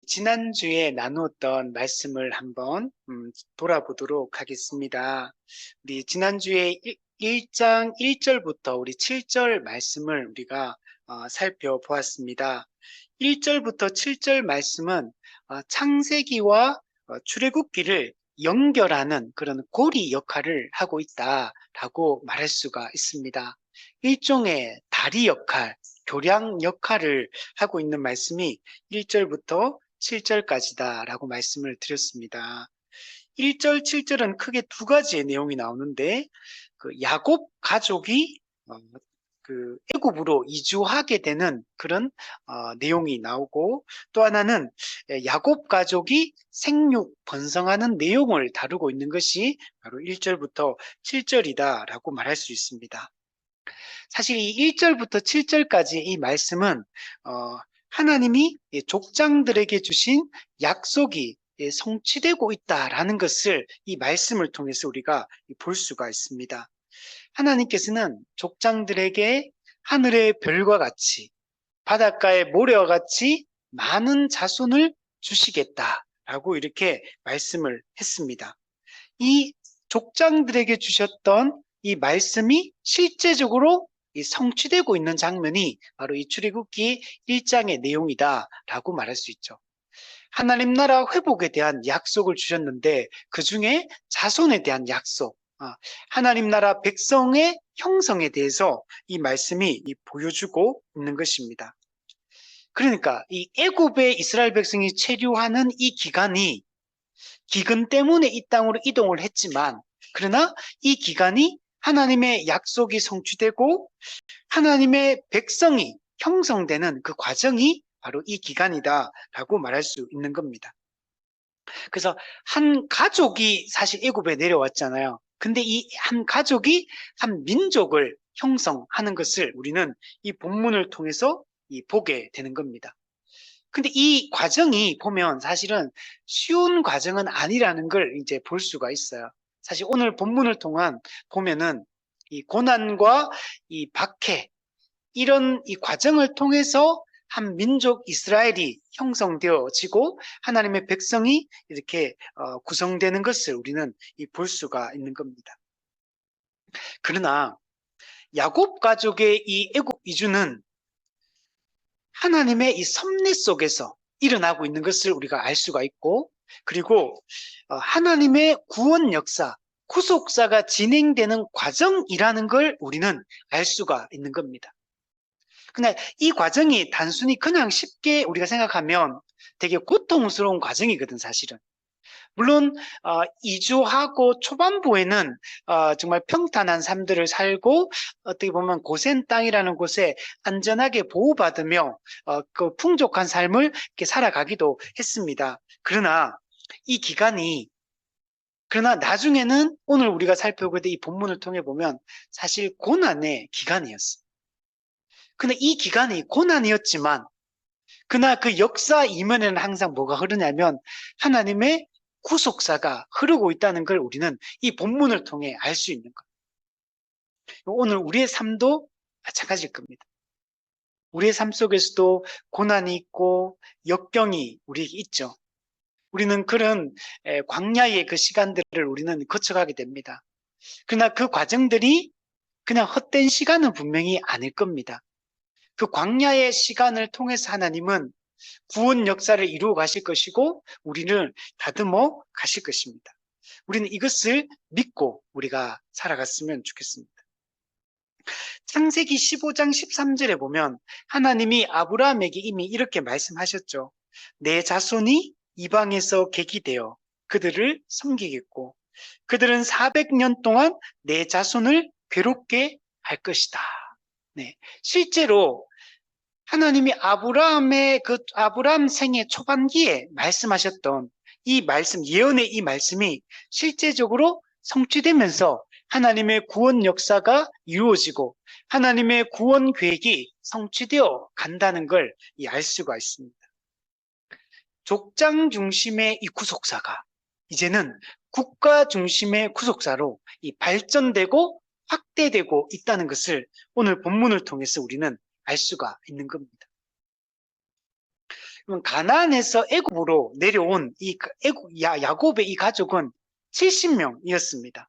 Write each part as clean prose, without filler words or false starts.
지난주에 나누었던 말씀을 한번 돌아보도록 하겠습니다. 우리 지난주에 1장 1절부터 우리 7절 말씀을 우리가 살펴보았습니다. 1절부터 7절 말씀은 창세기와 출애굽기를 연결하는 그런 고리 역할을 하고 있다라고 말할 수가 있습니다. 일종의 다리 역할, 교량 역할을 하고 있는 말씀이 1절부터 7절까지다라고 말씀을 드렸습니다. 1절, 7절은 크게 두 가지의 내용이 나오는데 그 야곱 가족이 애굽으로 이주하게 되는 그런 내용이 나오고, 또 하나는 야곱 가족이 생육 번성하는 내용을 다루고 있는 것이 바로 1절부터 7절이다라고 말할 수 있습니다. 사실 이 1절부터 7절까지 이 말씀은 하나님이 족장들에게 주신 약속이 성취되고 있다라는 것을 이 말씀을 통해서 우리가 볼 수가 있습니다. 하나님께서는 족장들에게 하늘의 별과 같이 바닷가의 모래와 같이 많은 자손을 주시겠다라고 이렇게 말씀을 했습니다. 이 족장들에게 주셨던 이 말씀이 실제적으로 성취되고 있는 장면이 바로 이 출애굽기 1장의 내용이다라고 말할 수 있죠. 하나님 나라 회복에 대한 약속을 주셨는데 그 중에 자손에 대한 약속, 하나님 나라 백성의 형성에 대해서 이 말씀이 보여주고 있는 것입니다. 그러니까 이 애굽의 이스라엘 백성이 체류하는 이 기간이 기근 때문에 이 땅으로 이동을 했지만, 그러나 이 기간이 하나님의 약속이 성취되고 하나님의 백성이 형성되는 그 과정이 바로 이 기간이다라고 말할 수 있는 겁니다. 그래서 한 가족이 사실 애굽에 내려왔잖아요. 근데 이 한 가족이 한 민족을 형성하는 것을 우리는 이 본문을 통해서 보게 되는 겁니다. 근데 이 과정이 보면 사실은 쉬운 과정은 아니라는 걸 이제 볼 수가 있어요. 사실 오늘 본문을 통한 보면은 이 고난과 이 박해, 이런 이 과정을 통해서 한 민족 이스라엘이 형성되어지고 하나님의 백성이 이렇게 구성되는 것을 우리는 볼 수가 있는 겁니다. 그러나 야곱 가족의 이 애굽 이주는 하나님의 이 섭리 속에서 일어나고 있는 것을 우리가 알 수가 있고, 그리고 하나님의 구원 역사, 구속사가 진행되는 과정이라는 걸 우리는 알 수가 있는 겁니다. 근데 이 과정이 단순히 그냥 쉽게 우리가 생각하면 되게 고통스러운 과정이거든, 사실은. 물론 이주하고 초반부에는 정말 평탄한 삶들을 살고 어떻게 보면 고센 땅이라는 곳에 안전하게 보호받으며 그 풍족한 삶을 이렇게 살아가기도 했습니다. 그러나 이 기간이 그러나 나중에는 오늘 우리가 살펴보게 될 이 본문을 통해 보면 사실 고난의 기간이었어요. 근데 이 기간이 고난이었지만 그러나 그 역사 이면에는 항상 뭐가 흐르냐면 하나님의 구속사가 흐르고 있다는 걸 우리는 이 본문을 통해 알 수 있는 거예요. 오늘 우리의 삶도 마찬가지일 겁니다. 우리의 삶 속에서도 고난이 있고 역경이 우리에게 있죠. 우리는 그런 광야의 그 시간들을 우리는 거쳐가게 됩니다. 그러나 그 과정들이 그냥 헛된 시간은 분명히 아닐 겁니다. 그 광야의 시간을 통해서 하나님은 구원 역사를 이루어 가실 것이고 우리를 다듬어 가실 것입니다. 우리는 이것을 믿고 우리가 살아갔으면 좋겠습니다. 창세기 15장 13절에 보면 하나님이 아브라함에게 이미 이렇게 말씀하셨죠. 내 자손이 이방에서 객이되어 그들을 섬기겠고 그들은 400년 동안 내 자손을 괴롭게 할 것이다. 네, 실제로 하나님이 아브라함 생애 초반기에 말씀하셨던 이 말씀, 예언의 이 말씀이 실제적으로 성취되면서 하나님의 구원 역사가 이루어지고 하나님의 구원 계획이 성취되어 간다는 걸 알 수가 있습니다. 족장 중심의 이 구속사가 이제는 국가 중심의 구속사로 발전되고 확대되고 있다는 것을 오늘 본문을 통해서 우리는 알 수가 있는 겁니다. 그럼 가나안에서 애굽으로 내려온 이 야곱의 이 가족은 70명이었습니다.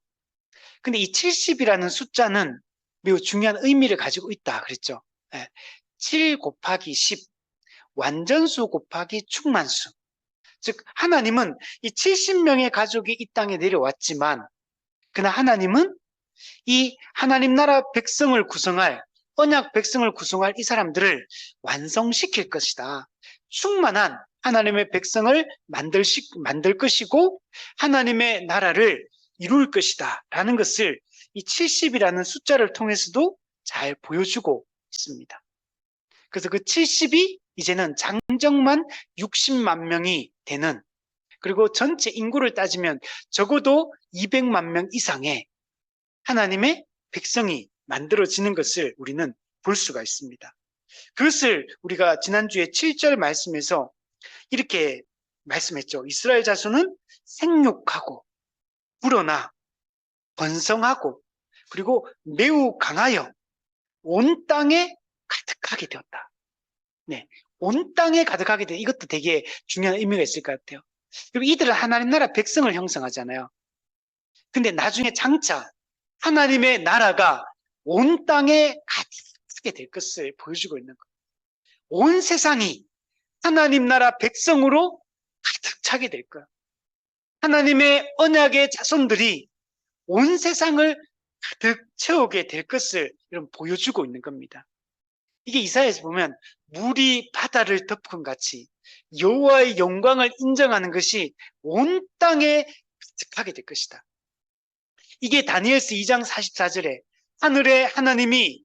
근데 이 70이라는 숫자는 매우 중요한 의미를 가지고 있다 그랬죠. 7 곱하기 10, 완전수 곱하기 충만수. 즉 하나님은 이 70명의 가족이 이 땅에 내려왔지만, 그러나 하나님은 이 하나님 나라 백성을 구성할, 언약 백성을 구성할 이 사람들을 완성시킬 것이다. 충만한 하나님의 백성을 만들 것이고 하나님의 나라를 이룰 것이다 라는 것을 이 70이라는 숫자를 통해서도 잘 보여주고 있습니다. 그래서 그 70이 이제는 장정만 60만 명이 되는, 그리고 전체 인구를 따지면 적어도 200만 명 이상의 하나님의 백성이 만들어지는 것을 우리는 볼 수가 있습니다. 그것을 우리가 지난주에 7절 말씀에서 이렇게 말씀했죠. 이스라엘 자손은 생육하고 불어나 번성하고 그리고 매우 강하여 온 땅에 가득하게 되었다. 네, 온 땅에 가득하게 되. 이것도 되게 중요한 의미가 있을 것 같아요. 그리고 이들은 하나님 나라 백성을 형성하잖아요. 근데 나중에 장차 하나님의 나라가 온 땅에 가득하게 될 것을 보여주고 있는 거예요. 온 세상이 하나님 나라 백성으로 가득 차게 될 거예요. 하나님의 언약의 자손들이 온 세상을 가득 채우게 될 것을 이런 보여주고 있는 겁니다. 이게 이사야에서 보면 물이 바다를 덮은 같이 여호와의 영광을 인정하는 것이 온 땅에 가득하게 될 것이다. 이게 다니엘서 2장 44절에 하늘에 하나님이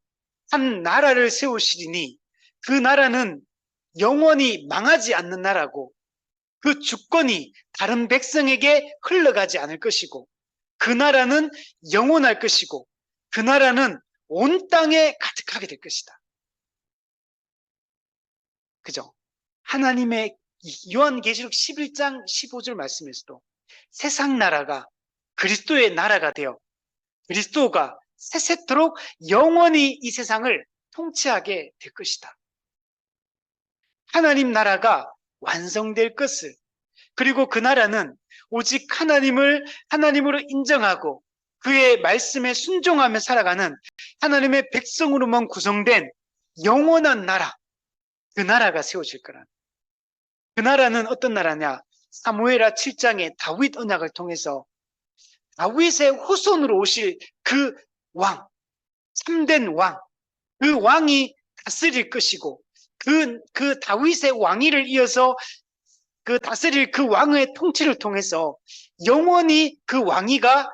한 나라를 세우시리니 그 나라는 영원히 망하지 않는 나라고 그 주권이 다른 백성에게 흘러가지 않을 것이고 그 나라는 영원할 것이고 그 나라는 온 땅에 가득하게 될 것이다. 그죠? 하나님의 요한계시록 11장 15절 말씀에서도 세상 나라가 그리스도의 나라가 되어 그리스도가 세세토록 영원히 이 세상을 통치하게 될 것이다. 하나님 나라가 완성될 것을, 그리고 그 나라는 오직 하나님을 하나님으로 인정하고 그의 말씀에 순종하며 살아가는 하나님의 백성으로만 구성된 영원한 나라, 그 나라가 세워질 거라는. 그 나라는 어떤 나라냐? 사무엘하 7장의 다윗 언약을 통해서 다윗의 후손으로 오실 그 왕, 참된 왕, 그 왕이 다스릴 것이고 그 다윗의 왕위를 이어서 그 다스릴 그 왕의 통치를 통해서 영원히 그 왕위가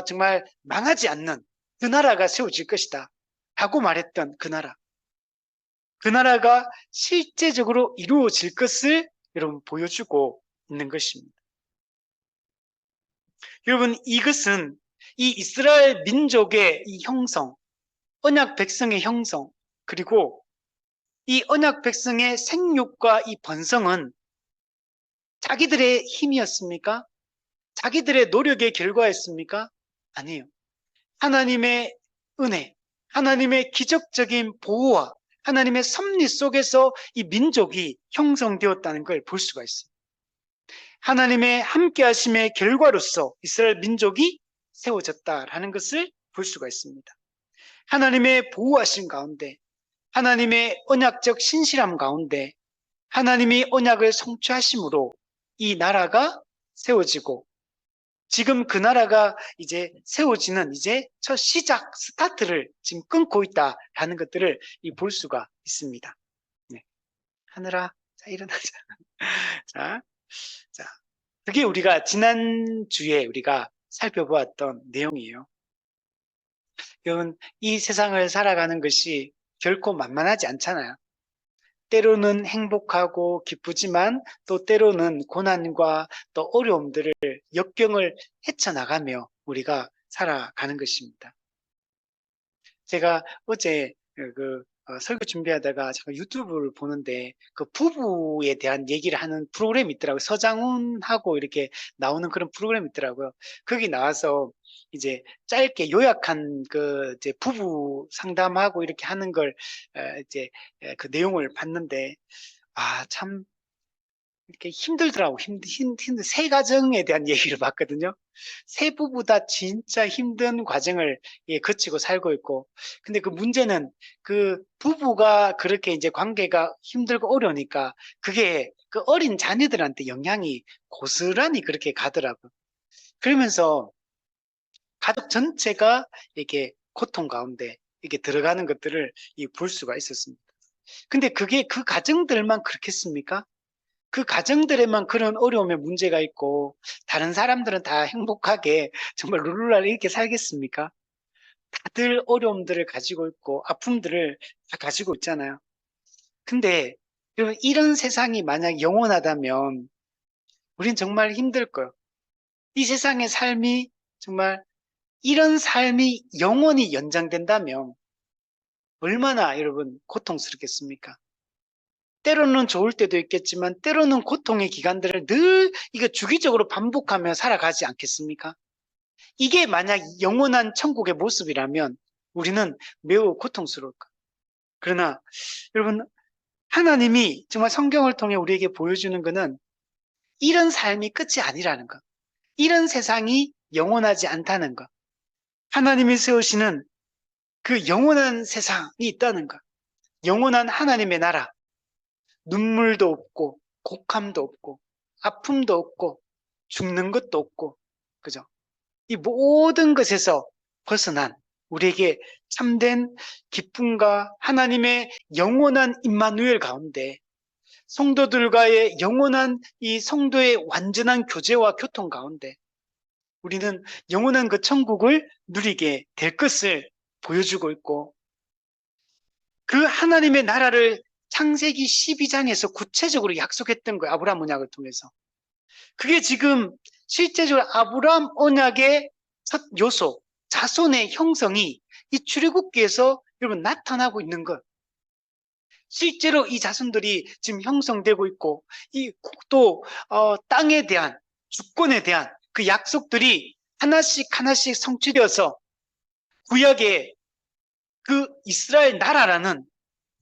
정말 망하지 않는 그 나라가 세워질 것이다 하고 말했던 그 나라, 그 나라가 실제적으로 이루어질 것을 여러분 보여주고 있는 것입니다. 여러분, 이것은 이 이스라엘 민족의 이 형성, 언약 백성의 형성, 그리고 이 언약 백성의 생육과 이 번성은 자기들의 힘이었습니까? 자기들의 노력의 결과였습니까? 아니에요. 하나님의 은혜, 하나님의 기적적인 보호와 하나님의 섭리 속에서 이 민족이 형성되었다는 걸 볼 수가 있습니다. 하나님의 함께 하심의 결과로서 이스라엘 민족이 세워졌다라는 것을 볼 수가 있습니다. 하나님의 보호하심 가운데, 하나님의 언약적 신실함 가운데 하나님이 언약을 성취하심으로 이 나라가 세워지고, 지금 그 나라가 이제 세워지는 이제 첫 시작 스타트를 지금 끊고 있다라는 것들을 볼 수가 있습니다. 네. 하늘아, 자, 일어나자. 자, 그게 우리가 지난주에 우리가 살펴보았던 내용이에요. 여러분, 이 세상을 살아가는 것이 결코 만만하지 않잖아요. 때로는 행복하고 기쁘지만 또 때로는 고난과 또 어려움들을, 역경을 헤쳐나가며 우리가 살아가는 것입니다. 제가 어제 설교 준비하다가 잠깐 유튜브를 보는데 그 부부에 대한 얘기를 하는 프로그램이 있더라고요. 서장훈하고 이렇게 나오는 그런 프로그램이 있더라고요. 거기 나와서 이제 짧게 요약한 그 이제 부부 상담하고 이렇게 하는 걸 이제 그 내용을 봤는데 참 이렇게 힘들더라고. 새 가정에 대한 얘기를 봤거든요. 새 부부다 진짜 힘든 과정을 거치고 살고 있고. 근데 그 문제는 그 부부가 그렇게 이제 관계가 힘들고 어려우니까 그게 그 어린 자녀들한테 영향이 고스란히 그렇게 가더라고요. 그러면서 가족 전체가 이렇게 고통 가운데 이렇게 들어가는 것들을 볼 수가 있었습니다. 근데 그게 그 가정들만 그렇겠습니까? 그 가정들에만 그런 어려움의 문제가 있고 다른 사람들은 다 행복하게 정말 룰루랄 이렇게 살겠습니까? 다들 어려움들을 가지고 있고 아픔들을 다 가지고 있잖아요. 근데 여러분, 이런 세상이 만약 영원하다면 우린 정말 힘들 거예요. 이 세상의 삶이 정말 이런 삶이 영원히 연장된다면 얼마나 여러분 고통스럽겠습니까? 때로는 좋을 때도 있겠지만 때로는 고통의 기간들을 늘 이거 주기적으로 반복하며 살아가지 않겠습니까? 이게 만약 영원한 천국의 모습이라면 우리는 매우 고통스러울 거예요. 그러나 여러분, 하나님이 정말 성경을 통해 우리에게 보여주는 것은 이런 삶이 끝이 아니라는 것. 이런 세상이 영원하지 않다는 것. 하나님이 세우시는 그 영원한 세상이 있다는 것. 영원한 하나님의 나라. 눈물도 없고 곡함도 없고 아픔도 없고 죽는 것도 없고, 그죠? 이 모든 것에서 벗어난 우리에게 참된 기쁨과 하나님의 영원한 임마누엘 가운데 성도들과의 영원한 이 성도의 완전한 교제와 교통 가운데 우리는 영원한 그 천국을 누리게 될 것을 보여주고 있고, 그 하나님의 나라를 창세기 12장에서 구체적으로 약속했던 거예요. 아브라함 언약을 통해서. 그게 지금 실제적으로 아브라함 언약의 첫 요소, 자손의 형성이 이 출애굽기에서 여러분 나타나고 있는 것. 실제로 이 자손들이 지금 형성되고 있고, 이 또 땅에 대한 주권에 대한 그 약속들이 하나씩 하나씩 성취되어서 구약의 그 이스라엘 나라라는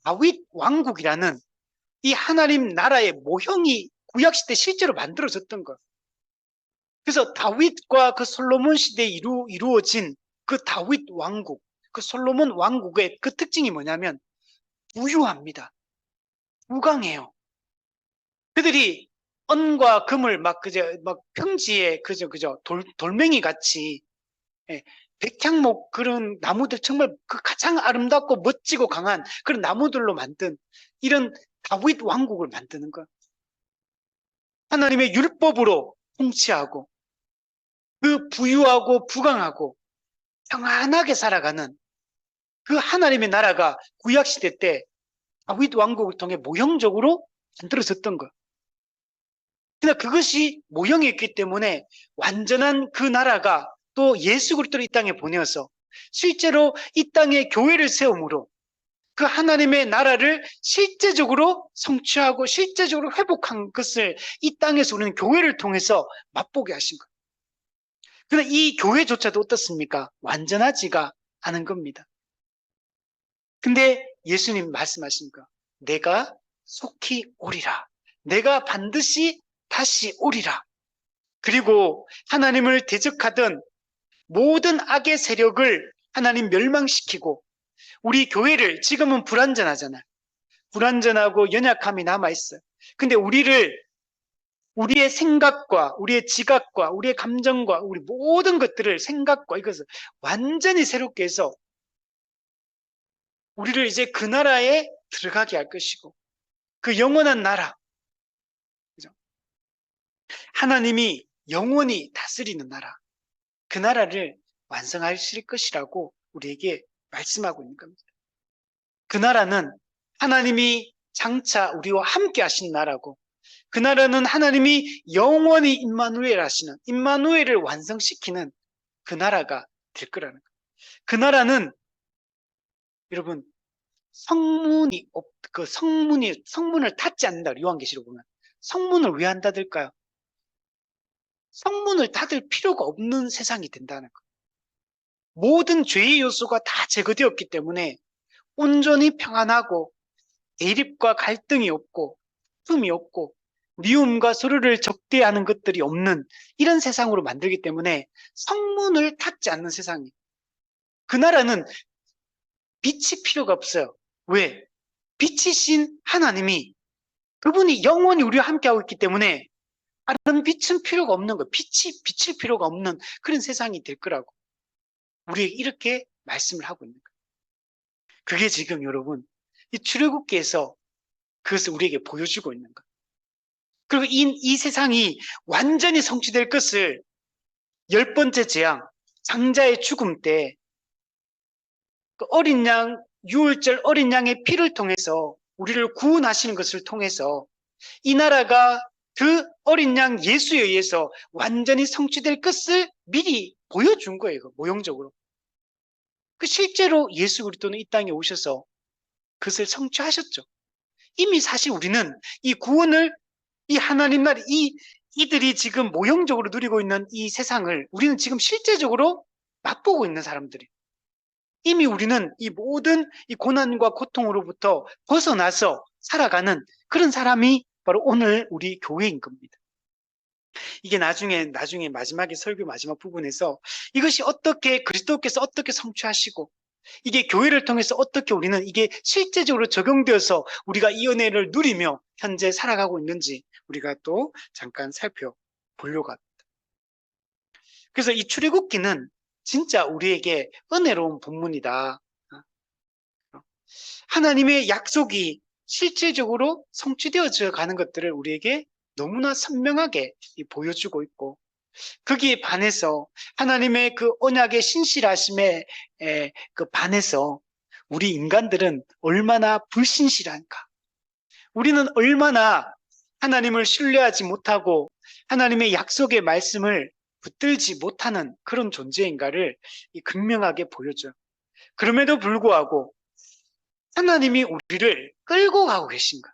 다윗 왕국이라는 이 하나님 나라의 모형이 구약시대 실제로 만들어졌던 것. 그래서 다윗과 그 솔로몬 시대에 이루어진 그 다윗 왕국, 그 솔로몬 왕국의 그 특징이 뭐냐면 부유합니다. 무강해요. 그들이 은과 금을 막 평지에 그저 돌멩이 같이, 예, 백향목 그런 나무들 정말 그 가장 아름답고 멋지고 강한 그런 나무들로 만든 이런 다윗 왕국을 만드는 것. 하나님의 율법으로 통치하고 그 부유하고 부강하고 평안하게 살아가는 그 하나님의 나라가 구약시대 때 다윗 왕국을 통해 모형적으로 만들어졌던 것. 그러나 그것이 모형이었기 때문에 완전한 그 나라가 또 예수 그리스도를 이 땅에 보내어서 실제로 이 땅에 교회를 세움으로 그 하나님의 나라를 실제적으로 성취하고 실제적으로 회복한 것을 이 땅에서 우리는 교회를 통해서 맛보게 하신 것. 그러나 이 교회조차도 어떻습니까? 완전하지가 않은 겁니다. 근데 예수님 말씀하신 거, 내가 속히 오리라. 내가 반드시 다시 오리라. 그리고 하나님을 대적하던 모든 악의 세력을 하나님 멸망시키고 우리 교회를, 지금은 불완전하잖아요. 불완전하고 연약함이 남아있어요. 근데 우리의 생각과 우리의 지각과 우리의 감정과 우리 모든 것들을, 생각과 이것을 완전히 새롭게 해서 우리를 이제 그 나라에 들어가게 할 것이고, 그 영원한 나라, 그죠? 하나님이 영원히 다스리는 나라, 그 나라를 완성하실 것이라고 우리에게 말씀하고 있는 겁니다. 그 나라는 하나님이 장차 우리와 함께 하신 나라고, 그 나라는 하나님이 영원히 임마누엘 하시는, 임마누엘을 완성시키는 그 나라가 될 거라는 거예요. 그 나라는 여러분 성문을 닫지 않는다. 요한계시록 보면 성문을 왜 안 닫을까요? 성문을 닫을 필요가 없는 세상이 된다는 거예요. 모든 죄의 요소가 다 제거되었기 때문에 온전히 평안하고 대립과 갈등이 없고 다툼이 없고 미움과 서로를 적대하는 것들이 없는 이런 세상으로 만들기 때문에 성문을 닫지 않는 세상이에요. 그 나라는 빛이 필요가 없어요. 왜? 빛이신 하나님이 그분이 영원히 우리와 함께하고 있기 때문에 다른 빛은 필요가 없는 거예요. 빛이 비칠 필요가 없는 그런 세상이 될 거라고 우리에게 이렇게 말씀을 하고 있는 거예요. 그게 지금 여러분 이 출애굽기에서 그것을 우리에게 보여주고 있는 거예요. 그리고 이 세상이 완전히 성취될 것을 10번째 재앙, 장자의 죽음 때 그 어린 양, 유월절 어린 양의 피를 통해서 우리를 구원하시는 것을 통해서 이 나라가 그 어린 양 예수에 의해서 완전히 성취될 것을 미리 보여준 거예요. 모형적으로. 그 실제로 예수 그리스도는 이 땅에 오셔서 그것을 성취하셨죠. 이미 사실 우리는 이 구원을 이 하나님 나라 이들이 지금 모형적으로 누리고 있는 이 세상을 우리는 지금 실제적으로 맛보고 있는 사람들이 이미 우리는 이 모든 이 고난과 고통으로부터 벗어나서 살아가는 그런 사람이 바로 오늘 우리 교회인 겁니다. 이게 나중에 마지막에 설교 마지막 부분에서 이것이 어떻게 그리스도께서 어떻게 성취하시고 이게 교회를 통해서 어떻게 우리는 이게 실제적으로 적용되어서 우리가 이 은혜를 누리며 현재 살아가고 있는지 우리가 또 잠깐 살펴보려고 합니다. 그래서 이 출애굽기는 진짜 우리에게 은혜로운 본문이다. 하나님의 약속이 실제적으로 성취되어져 가는 것들을 우리에게 너무나 선명하게 보여주고 있고 거기에 반해서 하나님의 그 언약의 신실하심에 그 반해서 우리 인간들은 얼마나 불신실한가. 우리는 얼마나 하나님을 신뢰하지 못하고 하나님의 약속의 말씀을 붙들지 못하는 그런 존재인가를 극명하게 보여줘요. 그럼에도 불구하고 하나님이 우리를 끌고 가고 계신가.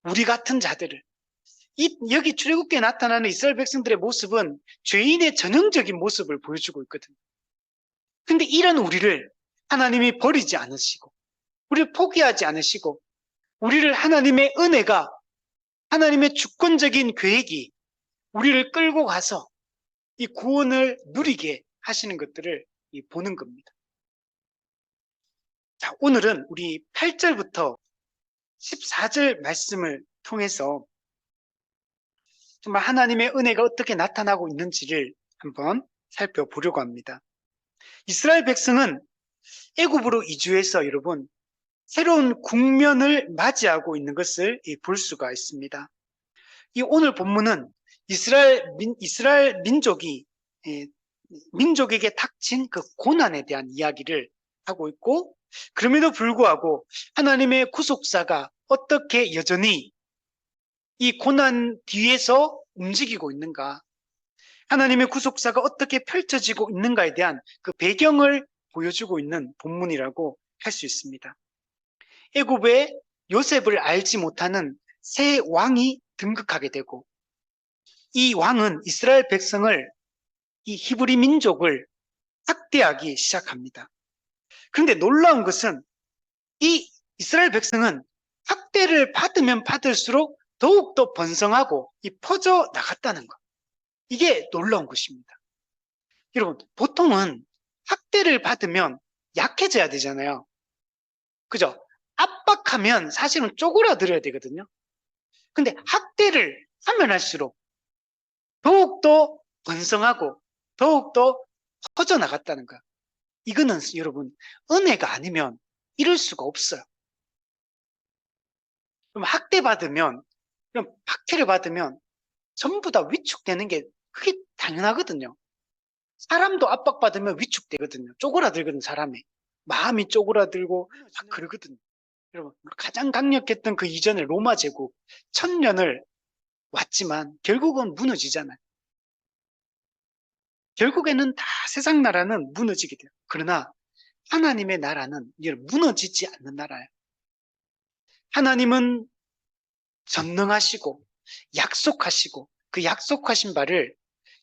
우리 같은 자들을. 여기 출애굽기에 나타나는 이스라엘 백성들의 모습은 죄인의 전형적인 모습을 보여주고 있거든요. 근데 이런 우리를 하나님이 버리지 않으시고 우리를 포기하지 않으시고 우리를 하나님의 은혜가 하나님의 주권적인 계획이 우리를 끌고 가서 이 구원을 누리게 하시는 것들을 보는 겁니다. 자, 오늘은 우리 8절부터 14절 말씀을 통해서 정말 하나님의 은혜가 어떻게 나타나고 있는지를 한번 살펴보려고 합니다. 이스라엘 백성은 애굽으로 이주해서 여러분 새로운 국면을 맞이하고 있는 것을 볼 수가 있습니다. 이 오늘 본문은 이스라엘 민족에게 닥친 그 고난에 대한 이야기를 하고 있고 그럼에도 불구하고 하나님의 구속사가 어떻게 여전히 이 고난 뒤에서 움직이고 있는가, 하나님의 구속사가 어떻게 펼쳐지고 있는가에 대한 그 배경을 보여주고 있는 본문이라고 할 수 있습니다. 애굽에 요셉을 알지 못하는 새 왕이 등극하게 되고 이 왕은 이스라엘 백성을 이 히브리 민족을 학대하기 시작합니다. 그런데 놀라운 것은 이 이스라엘 백성은 학대를 받으면 받을수록 더욱더 번성하고 퍼져 나갔다는 것. 이게 놀라운 것입니다. 여러분, 보통은 학대를 받으면 약해져야 되잖아요. 그죠? 압박하면 사실은 쪼그라들어야 되거든요. 근데 학대를 하면 할수록 더욱더 번성하고 더욱더 퍼져나갔다는 거야. 이거는 여러분 은혜가 아니면 이럴 수가 없어요. 그럼 학대받으면 그럼 박해를 받으면 전부 다 위축되는 게 그게 당연하거든요. 사람도 압박받으면 위축되거든요. 쪼그라들거든요. 사람이. 마음이 쪼그라들고 막 그러거든요. 여러분 가장 강력했던 그 이전의 로마 제국 1000년을 왔지만 결국은 무너지잖아요. 결국에는 다 세상 나라는 무너지게 돼요. 그러나 하나님의 나라는 무너지지 않는 나라예요. 하나님은 전능하시고 약속하시고 그 약속하신 바를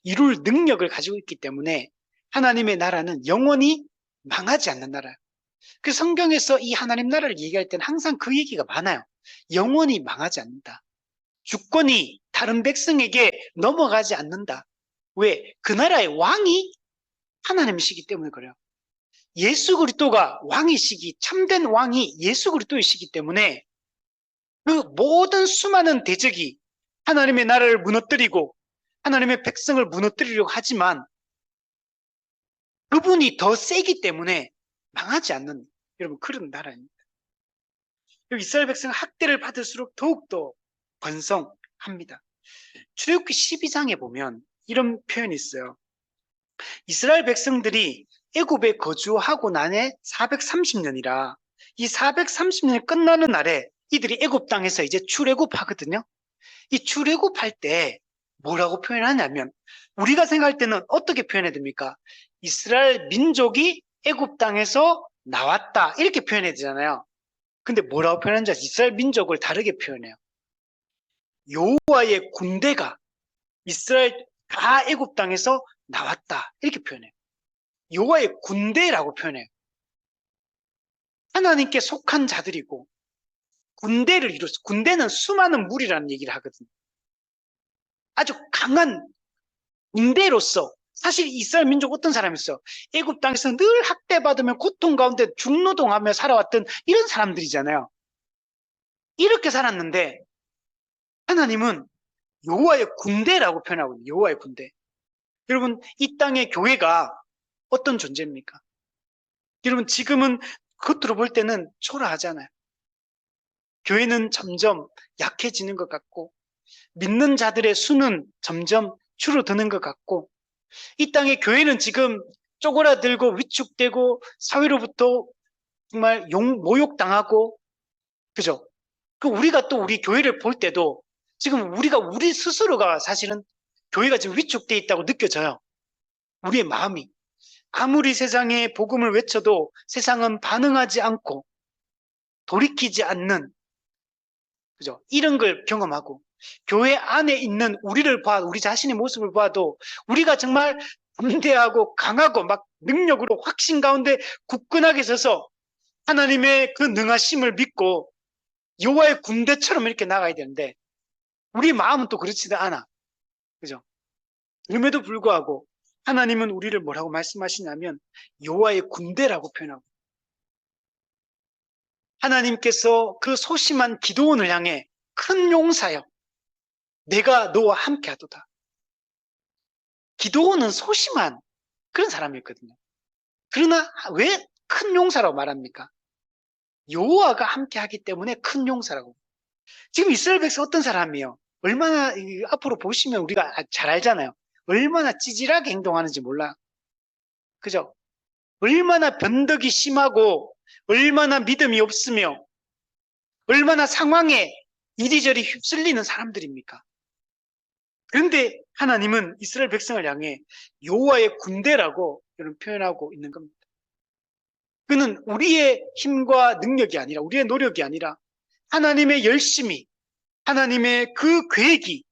이룰 능력을 가지고 있기 때문에 하나님의 나라는 영원히 망하지 않는 나라예요. 그 성경에서 이 하나님 나라를 얘기할 때는 항상 그 얘기가 많아요. 영원히 망하지 않는다. 주권이 다른 백성에게 넘어가지 않는다. 왜? 그 나라의 왕이 하나님이시기 때문에 그래요. 예수 그리스도가 왕이시기, 참된 왕이 예수 그리스도이시기 때문에 그 모든 수많은 대적이 하나님의 나라를 무너뜨리고 하나님의 백성을 무너뜨리려고 하지만 그분이 더 세기 때문에 망하지 않는, 여러분, 그런 나라입니다. 이스라엘 백성은 학대를 받을수록 더욱더 번성합니다. 출애굽기 12장에 보면 이런 표현이 있어요. 이스라엘 백성들이 애굽에 거주하고 난해 430년이라 이 430년이 끝나는 날에 이들이 애굽 땅에서 이제 출애굽하거든요. 이 출애굽할 때 뭐라고 표현하냐면 우리가 생각할 때는 어떻게 표현해야 됩니까? 이스라엘 민족이 애굽 땅에서 나왔다 이렇게 표현해야 되잖아요. 근데 뭐라고 표현하는지 아세요? 이스라엘 민족을 다르게 표현해요. 여호와의 군대가 이스라엘 다 애굽 땅에서 나왔다 이렇게 표현해요. 여호와의 군대라고 표현해요. 하나님께 속한 자들이고 군대를 이뤘어. 군대는 수많은 무리라는 얘기를 하거든요. 아주 강한 군대로서 사실 이스라엘 민족 어떤 사람이었어? 애굽 땅에서 늘 학대받으며 고통 가운데 중노동하며 살아왔던 이런 사람들이잖아요. 이렇게 살았는데 하나님은 여호와의 군대라고 표현하고 있는 여호와의 군대. 여러분, 이 땅의 교회가 어떤 존재입니까? 여러분, 지금은 겉으로 볼 때는 초라하잖아요. 교회는 점점 약해지는 것 같고 믿는 자들의 수는 점점 줄어드는 것 같고 이 땅의 교회는 지금 쪼그라들고 위축되고 사회로부터 정말 모욕당하고 그죠? 우리가 또 우리 교회를 볼 때도 지금 우리 스스로가 사실은 교회가 지금 위축돼 있다고 느껴져요. 우리의 마음이. 아무리 세상에 복음을 외쳐도 세상은 반응하지 않고 돌이키지 않는 그죠? 이런 걸 경험하고 교회 안에 있는 우리를 우리 자신의 모습을 봐도 우리가 정말 담대하고 강하고 막 능력으로 확신 가운데 굳건하게 서서 하나님의 그 능하심을 믿고 여호와의 군대처럼 이렇게 나가야 되는데 우리 마음은 또 그렇지도 않아. 그죠? 그럼에도 불구하고 하나님은 우리를 뭐라고 말씀하시냐면 여호와의 군대라고 표현하고 하나님께서 그 소심한 기도원을 향해 큰 용사여 내가 너와 함께 하도다. 기도원은 소심한 그런 사람이었거든요. 그러나 왜 큰 용사라고 말합니까? 여호와가 함께 하기 때문에 큰 용사라고. 지금 이스라엘 백성 어떤 사람이에요? 얼마나 앞으로 보시면 우리가 잘 알잖아요. 얼마나 찌질하게 행동하는지 몰라. 그죠? 얼마나 변덕이 심하고 얼마나 믿음이 없으며 얼마나 상황에 이리저리 휩쓸리는 사람들입니까? 그런데 하나님은 이스라엘 백성을 향해 여호와의 군대라고 이런 표현하고 있는 겁니다. 그는 우리의 힘과 능력이 아니라 우리의 노력이 아니라 하나님의 열심이 하나님의 그 계획이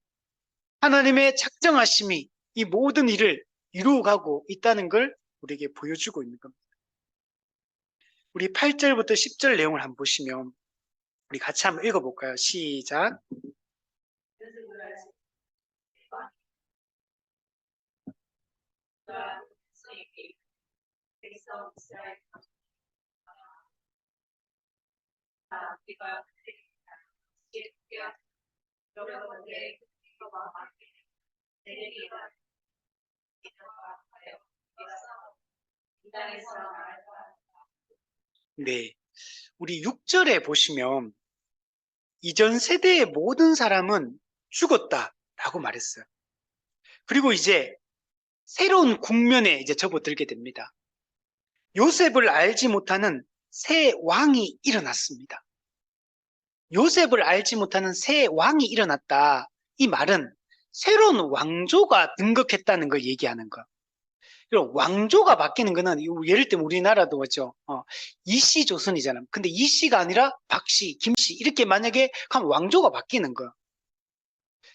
하나님의 작정하심이 이 모든 일을 이루어가고 있다는 걸 우리에게 보여주고 있는 겁니다. 우리 8절부터 10절 내용을 한번 보시면 우리 같이 한번 읽어볼까요? 시작. 네, 우리 6절에 보시면 이전 세대의 모든 사람은 죽었다라고 말했어요. 그리고 이제 새로운 국면에 이제 접어들게 됩니다. 요셉을 알지 못하는 새 왕이 일어났습니다. 요셉을 알지 못하는 새 왕이 일어났다. 이 말은 새로운 왕조가 등극했다는 걸 얘기하는 거. 그리고 왕조가 바뀌는 거는 예를 들면 우리나라도 그렇죠. 이씨 조선이잖아요. 근데 이씨가 아니라 박씨, 김씨 이렇게 만약에 하면 왕조가 바뀌는 거.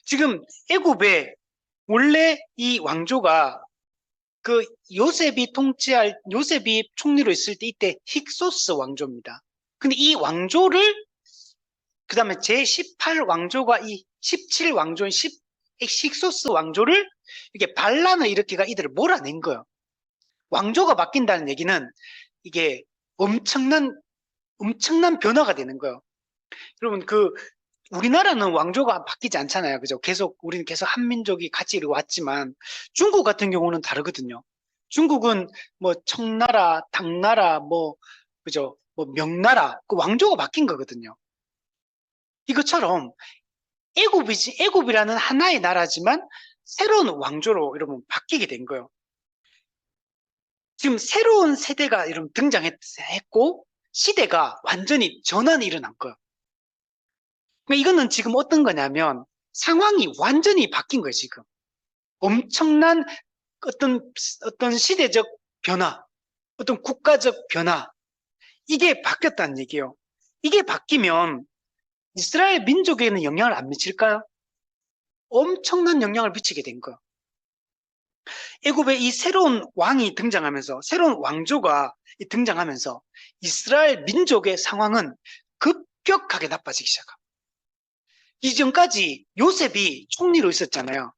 지금 애굽에 원래 이 왕조가 그 요셉이 총리로 있을 때 이때 힉소스 왕조입니다. 근데 이 왕조를 그 다음에 제18왕조가 이 17왕조인 힉소스 왕조를 이게 반란을 일으키가 이들을 몰아낸 거예요. 왕조가 바뀐다는 얘기는 이게 엄청난 변화가 되는 거예요. 여러분, 우리나라는 왕조가 바뀌지 않잖아요. 그죠? 우리는 계속 한민족이 같이 이렇게 왔지만 중국 같은 경우는 다르거든요. 중국은 뭐 청나라, 당나라, 그죠? 명나라, 그 왕조가 바뀐 거거든요. 이것처럼 애굽이라는 하나의 나라지만 새로운 왕조로 여러분 바뀌게 된 거예요. 지금 새로운 세대가 여러분 등장했고 시대가 완전히 전환이 일어난 거예요. 그러니까 이거는 지금 어떤 거냐면 상황이 완전히 바뀐 거예요, 지금. 엄청난 어떤 시대적 변화, 어떤 국가적 변화, 이게 바뀌었다는 얘기예요. 이게 바뀌면 이스라엘 민족에는 영향을 안 미칠까요? 엄청난 영향을 미치게 된 거예요. 애굽에 이 새로운 왕이 등장하면서, 새로운 왕조가 등장하면서 이스라엘 민족의 상황은 급격하게 나빠지기 시작합니다. 이전까지 요셉이 총리로 있었잖아요.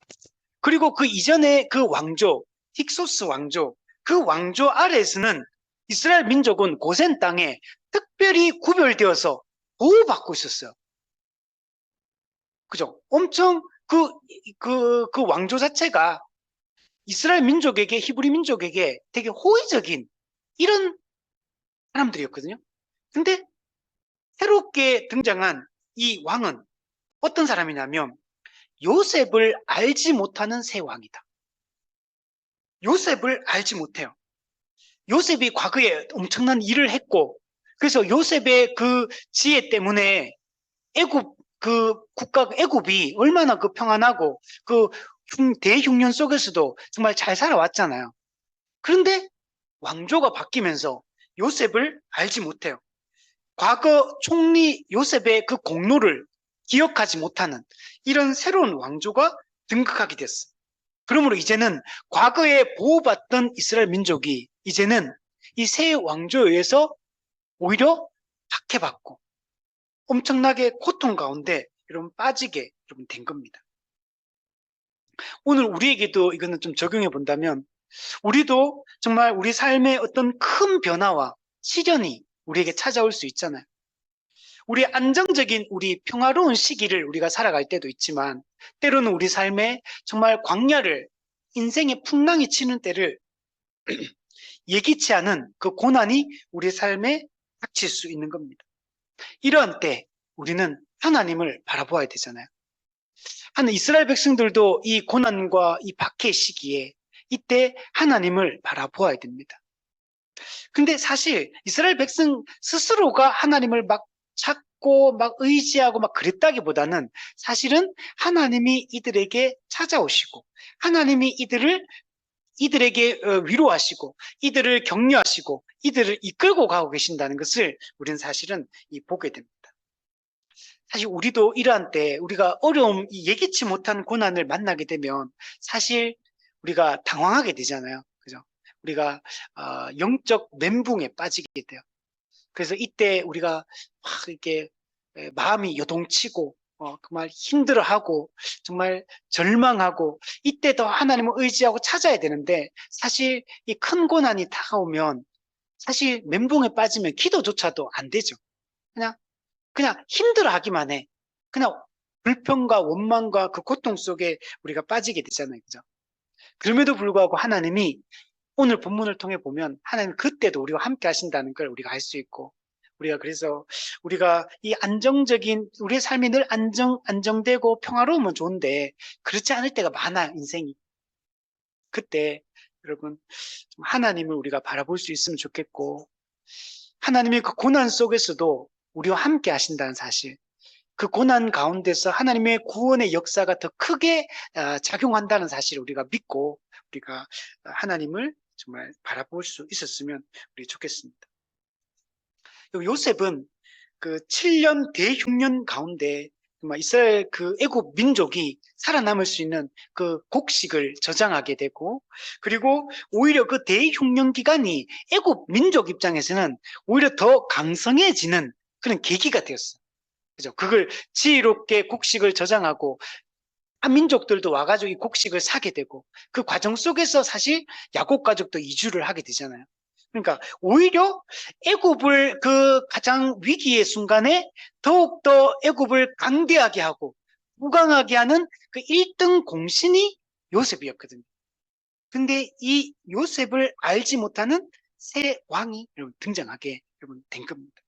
그리고 그 이전에 그 왕조, 힉소스 왕조, 그 왕조 아래에서는 이스라엘 민족은 고센 땅에 특별히 구별되어서 보호받고 있었어요. 그죠? 엄청 그 왕조 자체가 이스라엘 민족에게, 히브리 민족에게 되게 호의적인 이런 사람들이었거든요. 근데 새롭게 등장한 이 왕은 어떤 사람이냐면 요셉을 알지 못하는 새 왕이다. 요셉을 알지 못해요. 요셉이 과거에 엄청난 일을 했고, 그래서 요셉의 그 지혜 때문에 애굽이 얼마나 평안하고 대흉년 속에서도 정말 잘 살아왔잖아요. 그런데 왕조가 바뀌면서 요셉을 알지 못해요. 과거 총리 요셉의 그 공로를 기억하지 못하는 이런 새로운 왕조가 등극하게 됐어요. 그러므로 이제는 과거에 보호받던 이스라엘 민족이 이제는 이 새 왕조에 의해서 오히려 박해받고 엄청나게 고통 가운데 여러분 빠지게 여러분 된 겁니다. 오늘 우리에게도 이거는 좀 적용해 본다면 우리도 정말 우리 삶의 어떤 큰 변화와 시련이 우리에게 찾아올 수 있잖아요. 우리 평화로운 시기를 우리가 살아갈 때도 있지만 때로는 우리 삶에 정말 광야를 인생의 풍랑이 치는 때를 예기치 않은 그 고난이 우리 삶에 닥칠 수 있는 겁니다. 이러한 때 우리는 하나님을 바라보아야 되잖아요. 이스라엘 백성들도 이 고난과 이 박해 시기에 이때 하나님을 바라보아야 됩니다. 근데 사실 이스라엘 백성 스스로가 하나님을 막 찾고 막 의지하고 막 그랬다기보다는 사실은 하나님이 이들에게 찾아오시고 하나님이 이들에게 위로하시고 이들을 격려하시고 이들을 이끌고 가고 계신다는 것을 우리는 사실은 보게 됩니다. 사실 우리도 이러한 때 우리가 예기치 못한 고난을 만나게 되면 사실 우리가 당황하게 되잖아요. 그죠? 우리가 영적 멘붕에 빠지게 돼요. 그래서 이때 우리가 막 이렇게 마음이 요동치고 정말 힘들어하고 정말 절망하고 이때 더 하나님을 의지하고 찾아야 되는데 사실 이 큰 고난이 다가오면 사실 멘붕에 빠지면 기도조차도 안 되죠. 그냥 힘들어하기만 해. 그냥 불평과 원망과 그 고통 속에 우리가 빠지게 되잖아요. 그죠? 그럼에도 불구하고 하나님이 오늘 본문을 통해 보면 하나님 그때도 우리와 함께 하신다는 걸 우리가 알 수 있고 그래서 우리가 이 우리의 삶이 늘 안정되고 평화로우면 좋은데 그렇지 않을 때가 많아요, 인생이. 그때 여러분 좀 하나님을 우리가 바라볼 수 있으면 좋겠고 하나님의 그 고난 속에서도 우리와 함께 하신다는 사실, 그 고난 가운데서 하나님의 구원의 역사가 더 크게 작용한다는 사실을 우리가 믿고 우리가 하나님을 정말 바라볼 수 있었으면 우리 좋겠습니다. 요셉은 그 7년 대흉년 가운데 이스라엘 그 애굽 민족이 살아남을 수 있는 그 곡식을 저장하게 되고 그리고 오히려 그 대흉년 기간이 애굽 민족 입장에서는 오히려 더 강성해지는 그런 계기가 되었어요. 그죠? 그걸 지혜롭게 곡식을 저장하고 민족들도 와가지고 이 곡식을 사게 되고 그 과정 속에서 사실 야곱 가족도 이주를 하게 되잖아요. 그러니까 오히려 애굽을 그 가장 위기의 순간에 더욱더 애굽을 강대하게 하고 무강하게 하는 그 1등 공신이 요셉이었거든요. 근데 이 요셉을 알지 못하는 새 왕이 여러분 등장하게 여러분 된 겁니다.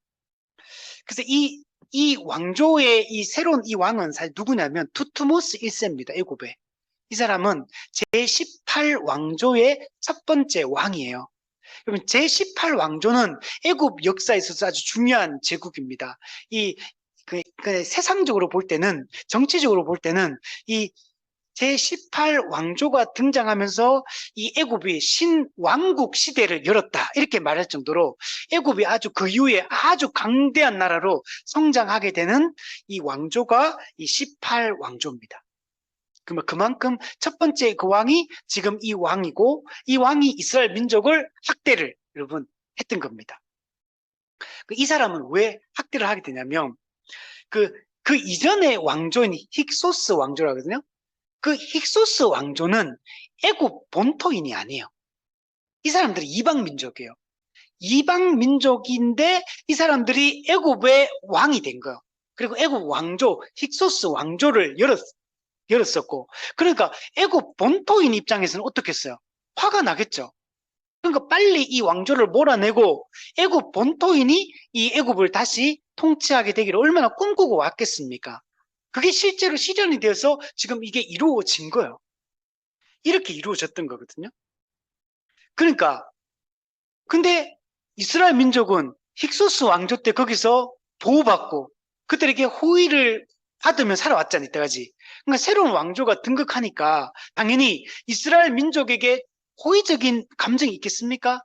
그래서 이 왕조의 이 새로운 이 왕은 사실 누구냐면 투트모스 1세입니다. 애굽의. 이 사람은 제18왕조의 첫 번째 왕이에요. 그러면 제18왕조는 애굽 역사에서 아주 중요한 제국입니다. 세상적으로 볼 때는, 정치적으로 볼 때는 이 제18왕조가 등장하면서 이 애굽이 신왕국 시대를 열었다 이렇게 말할 정도로 애굽이 아주 그 이후에 아주 강대한 나라로 성장하게 되는 이 왕조가 이 18왕조입니다. 그만큼 첫 번째 그 왕이 지금 이 왕이고 이 왕이 이스라엘 민족을 학대를 여러분 했던 겁니다. 이 사람은 왜 학대를 하게 되냐면 그 이전의 왕조인 힉소스 왕조라거든요. 그 힉소스 왕조는 애굽 본토인이 아니에요. 이 사람들이 이방 민족이에요. 이방 민족인데 이 사람들이 애굽의 왕이 된 거예요. 그리고 애굽 왕조, 힉소스 왕조를 열었었고, 그러니까 애굽 본토인 입장에서는 어떻겠어요? 화가 나겠죠. 그러니까 빨리 이 왕조를 몰아내고 애굽 본토인이 이 애굽을 다시 통치하게 되기를 얼마나 꿈꾸고 왔겠습니까? 그게 실제로 실현이 되어서 지금 이게 이루어진 거예요. 이렇게 이루어졌던 거거든요. 그러니까 근데 이스라엘 민족은 힉소스 왕조 때 거기서 보호받고 그들에게 호의를 받으며 살아왔잖아요, 이때까지. 그러니까 새로운 왕조가 등극하니까 당연히 이스라엘 민족에게 호의적인 감정이 있겠습니까?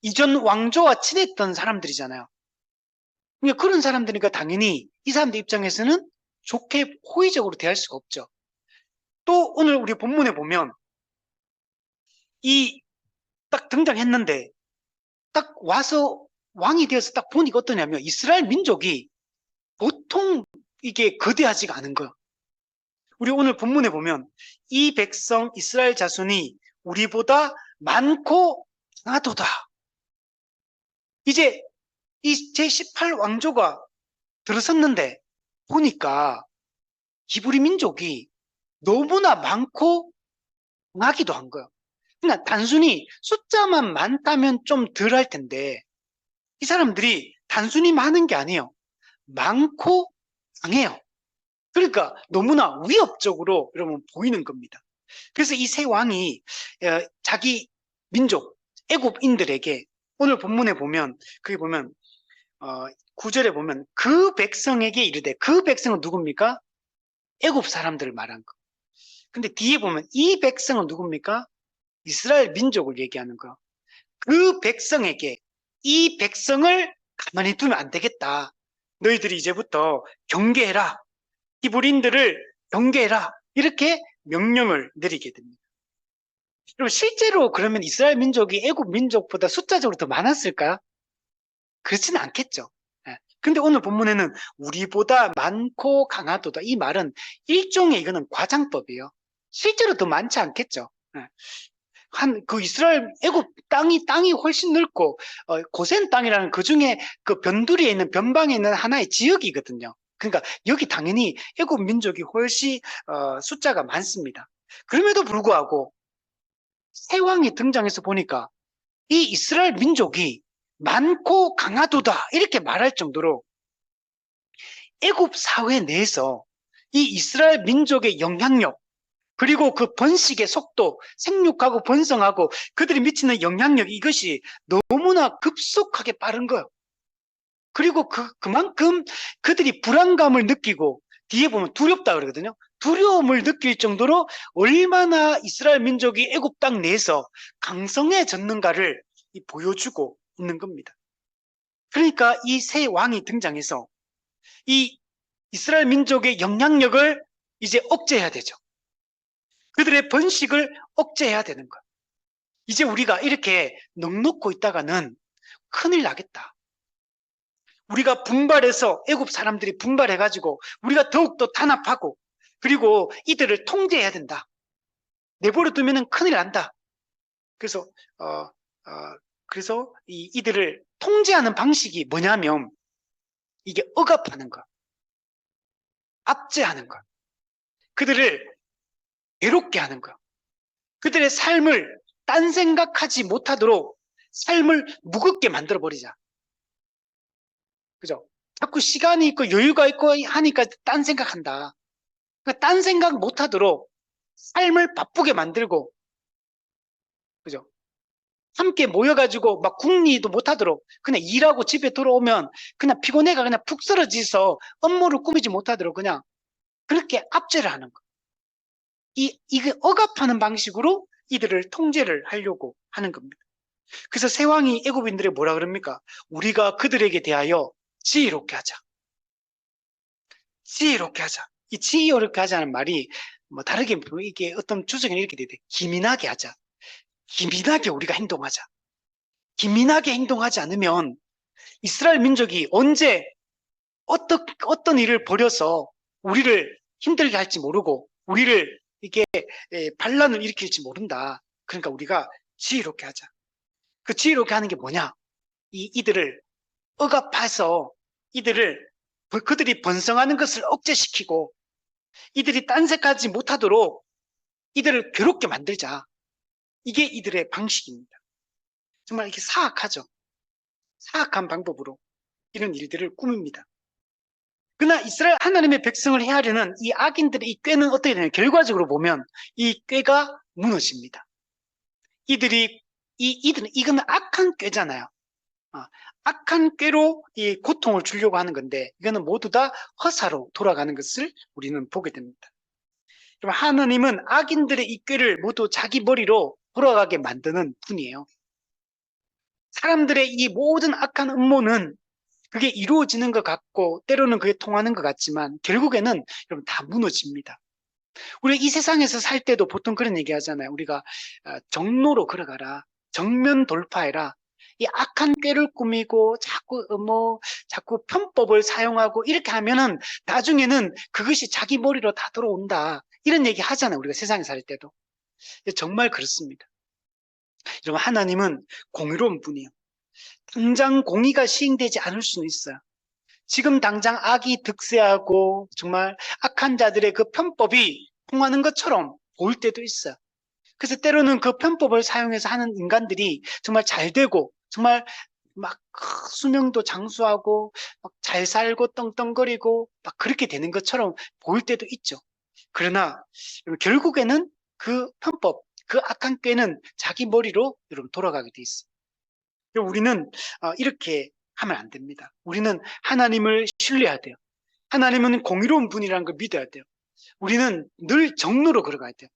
이전 왕조와 친했던 사람들이잖아요. 그러니까 그런 사람들이니까 당연히 이 사람들 입장에서는 좋게 호의적으로 대할 수가 없죠. 또 오늘 우리 본문에 보면 이 딱 등장했는데 딱 와서 왕이 되어서 딱 보니까 어떠냐면 이스라엘 민족이 보통 이게 거대하지가 않은 거예요. 우리 오늘 본문에 보면 이 백성 이스라엘 자손이 우리보다 많고 강하도다. 이제 이 제18왕조가 들어섰는데 보니까 히브리 민족이 너무나 많고 강하기도 한 거예요. 그러니까 단순히 숫자만 많다면 좀 덜 할 텐데 이 사람들이 단순히 많은 게 아니에요. 많고 강해요. 그러니까 너무나 위협적으로 여러분 보이는 겁니다. 그래서 이 세 왕이 자기 민족 애굽인들에게 오늘 본문에 보면 거기 보면 9절에 보면 그 백성에게 이르되 그 백성은 누굽니까? 애굽 사람들을 말한 거. 근데 뒤에 보면 이 백성은 누굽니까? 이스라엘 민족을 얘기하는 거. 그 백성에게 이 백성을 가만히 두면 안 되겠다. 너희들이 이제부터 경계해라. 히브리인들을 경계해라. 이렇게 명령을 내리게 됩니다. 그럼 실제로 그러면 이스라엘 민족이 애굽 민족보다 숫자적으로 더 많았을까요? 그렇지는 않겠죠. 근데 오늘 본문에는 우리보다 많고 강하도다. 이 말은 일종의 이거는 과장법이에요. 실제로 더 많지 않겠죠. 그 이스라엘 애굽 땅이 훨씬 넓고 고센 땅이라는 그 중에 그 변두리에 있는 변방에 있는 하나의 지역이거든요. 그러니까 여기 당연히 애굽 민족이 훨씬 숫자가 많습니다. 그럼에도 불구하고 새 왕이 등장해서 보니까 이 이스라엘 민족이 많고 강하도다 이렇게 말할 정도로 애굽 사회 내에서 이 이스라엘 민족의 영향력 그리고 그 번식의 속도, 생육하고 번성하고 그들이 미치는 영향력 이것이 너무나 급속하게 빠른 거예요. 그리고 그만큼 그들이 불안감을 느끼고 뒤에 보면 두렵다 그러거든요. 두려움을 느낄 정도로 얼마나 이스라엘 민족이 애굽 땅 내에서 강성해졌는가를 보여주고 있는 겁니다. 그러니까 이 새 왕이 등장해서 이 이스라엘 민족의 영향력을 이제 억제해야 되죠. 그들의 번식을 억제해야 되는 거예요. 이제 우리가 이렇게 넉넉고 있다가는 큰일 나겠다. 우리가 분발해서 애굽 사람들이 분발해가지고 우리가 더욱더 탄압하고 그리고 이들을 통제해야 된다. 내버려 두면은 큰일 난다. 그래서 이들을 통제하는 방식이 뭐냐면 이게 억압하는 것, 압제하는 것, 그들을 괴롭게 하는 것, 그들의 삶을 딴 생각하지 못하도록 삶을 무겁게 만들어버리자. 그죠? 자꾸 시간이 있고 여유가 있고 하니까 딴 생각한다. 그러니까 딴 생각 못하도록 삶을 바쁘게 만들고, 그죠? 함께 모여가지고 막 궁리도 못하도록 그냥 일하고 집에 들어오면 그냥 피곤해가 그냥 푹 쓰러져서 업무를 꾸미지 못하도록 그냥 그렇게 압제를 하는 거. 이게 억압하는 방식으로 이들을 통제를 하려고 하는 겁니다. 그래서 세왕이 애굽인들에게 뭐라 그럽니까? 우리가 그들에게 대하여 지혜롭게 하자. 지혜롭게 하자. 이 지혜롭게 하자는 말이 뭐 다르게 이게 어떤 주석에는 이렇게 돼. 기민하게 하자. 기민하게 우리가 행동하자. 기민하게 행동하지 않으면 이스라엘 민족이 언제 어떤 일을 벌여서 우리를 힘들게 할지 모르고 우리를 이게 반란을 일으킬지 모른다. 그러니까 우리가 지혜롭게 하자. 그 지혜롭게 하는 게 뭐냐? 이들을 억압해서 그들이 번성하는 것을 억제시키고 이들이 딴색하지 못하도록 이들을 괴롭게 만들자. 이게 이들의 방식입니다. 정말 이게 사악하죠. 사악한 방법으로 이런 일들을 꾸밉니다. 그러나 이스라엘 하나님의 백성을 헤아리는 이 악인들의 이 꾀는 어떻게 되냐면 결과적으로 보면 이 꾀가 무너집니다. 이거는 악한 꾀잖아요. 악한 꾀로 이 고통을 주려고 하는 건데 이거는 모두 다 허사로 돌아가는 것을 우리는 보게 됩니다. 그럼 하나님은 악인들의 이 꾀를 모두 자기 머리로 돌아가게 만드는 분이에요. 사람들의 이 모든 악한 음모는 그게 이루어지는 것 같고 때로는 그게 통하는 것 같지만 결국에는 여러분 다 무너집니다. 우리가 이 세상에서 살 때도 보통 그런 얘기 하잖아요. 우리가 정로로 걸어가라. 정면 돌파해라. 이 악한 꾀를 꾸미고 자꾸 편법을 사용하고 이렇게 하면은 나중에는 그것이 자기 머리로 다 들어온다. 이런 얘기 하잖아요. 우리가 세상에 살 때도. 정말 그렇습니다. 여러분 하나님은 공의로운 분이에요. 당장 공의가 시행되지 않을 수는 있어요. 지금 당장 악이 득세하고 정말 악한 자들의 그 편법이 통하는 것처럼 보일 때도 있어요. 그래서 때로는 그 편법을 사용해서 하는 인간들이 정말 잘 되고 정말 막 수명도 장수하고 막 잘 살고 떵떵거리고 막 그렇게 되는 것처럼 보일 때도 있죠. 그러나 결국에는 그 편법, 그 악한 꾀는 자기 머리로 여러분 돌아가게 돼 있어요. 우리는 이렇게 하면 안 됩니다. 우리는 하나님을 신뢰해야 돼요. 하나님은 공의로운 분이라는 걸 믿어야 돼요. 우리는 늘 정로로 걸어가야 돼요.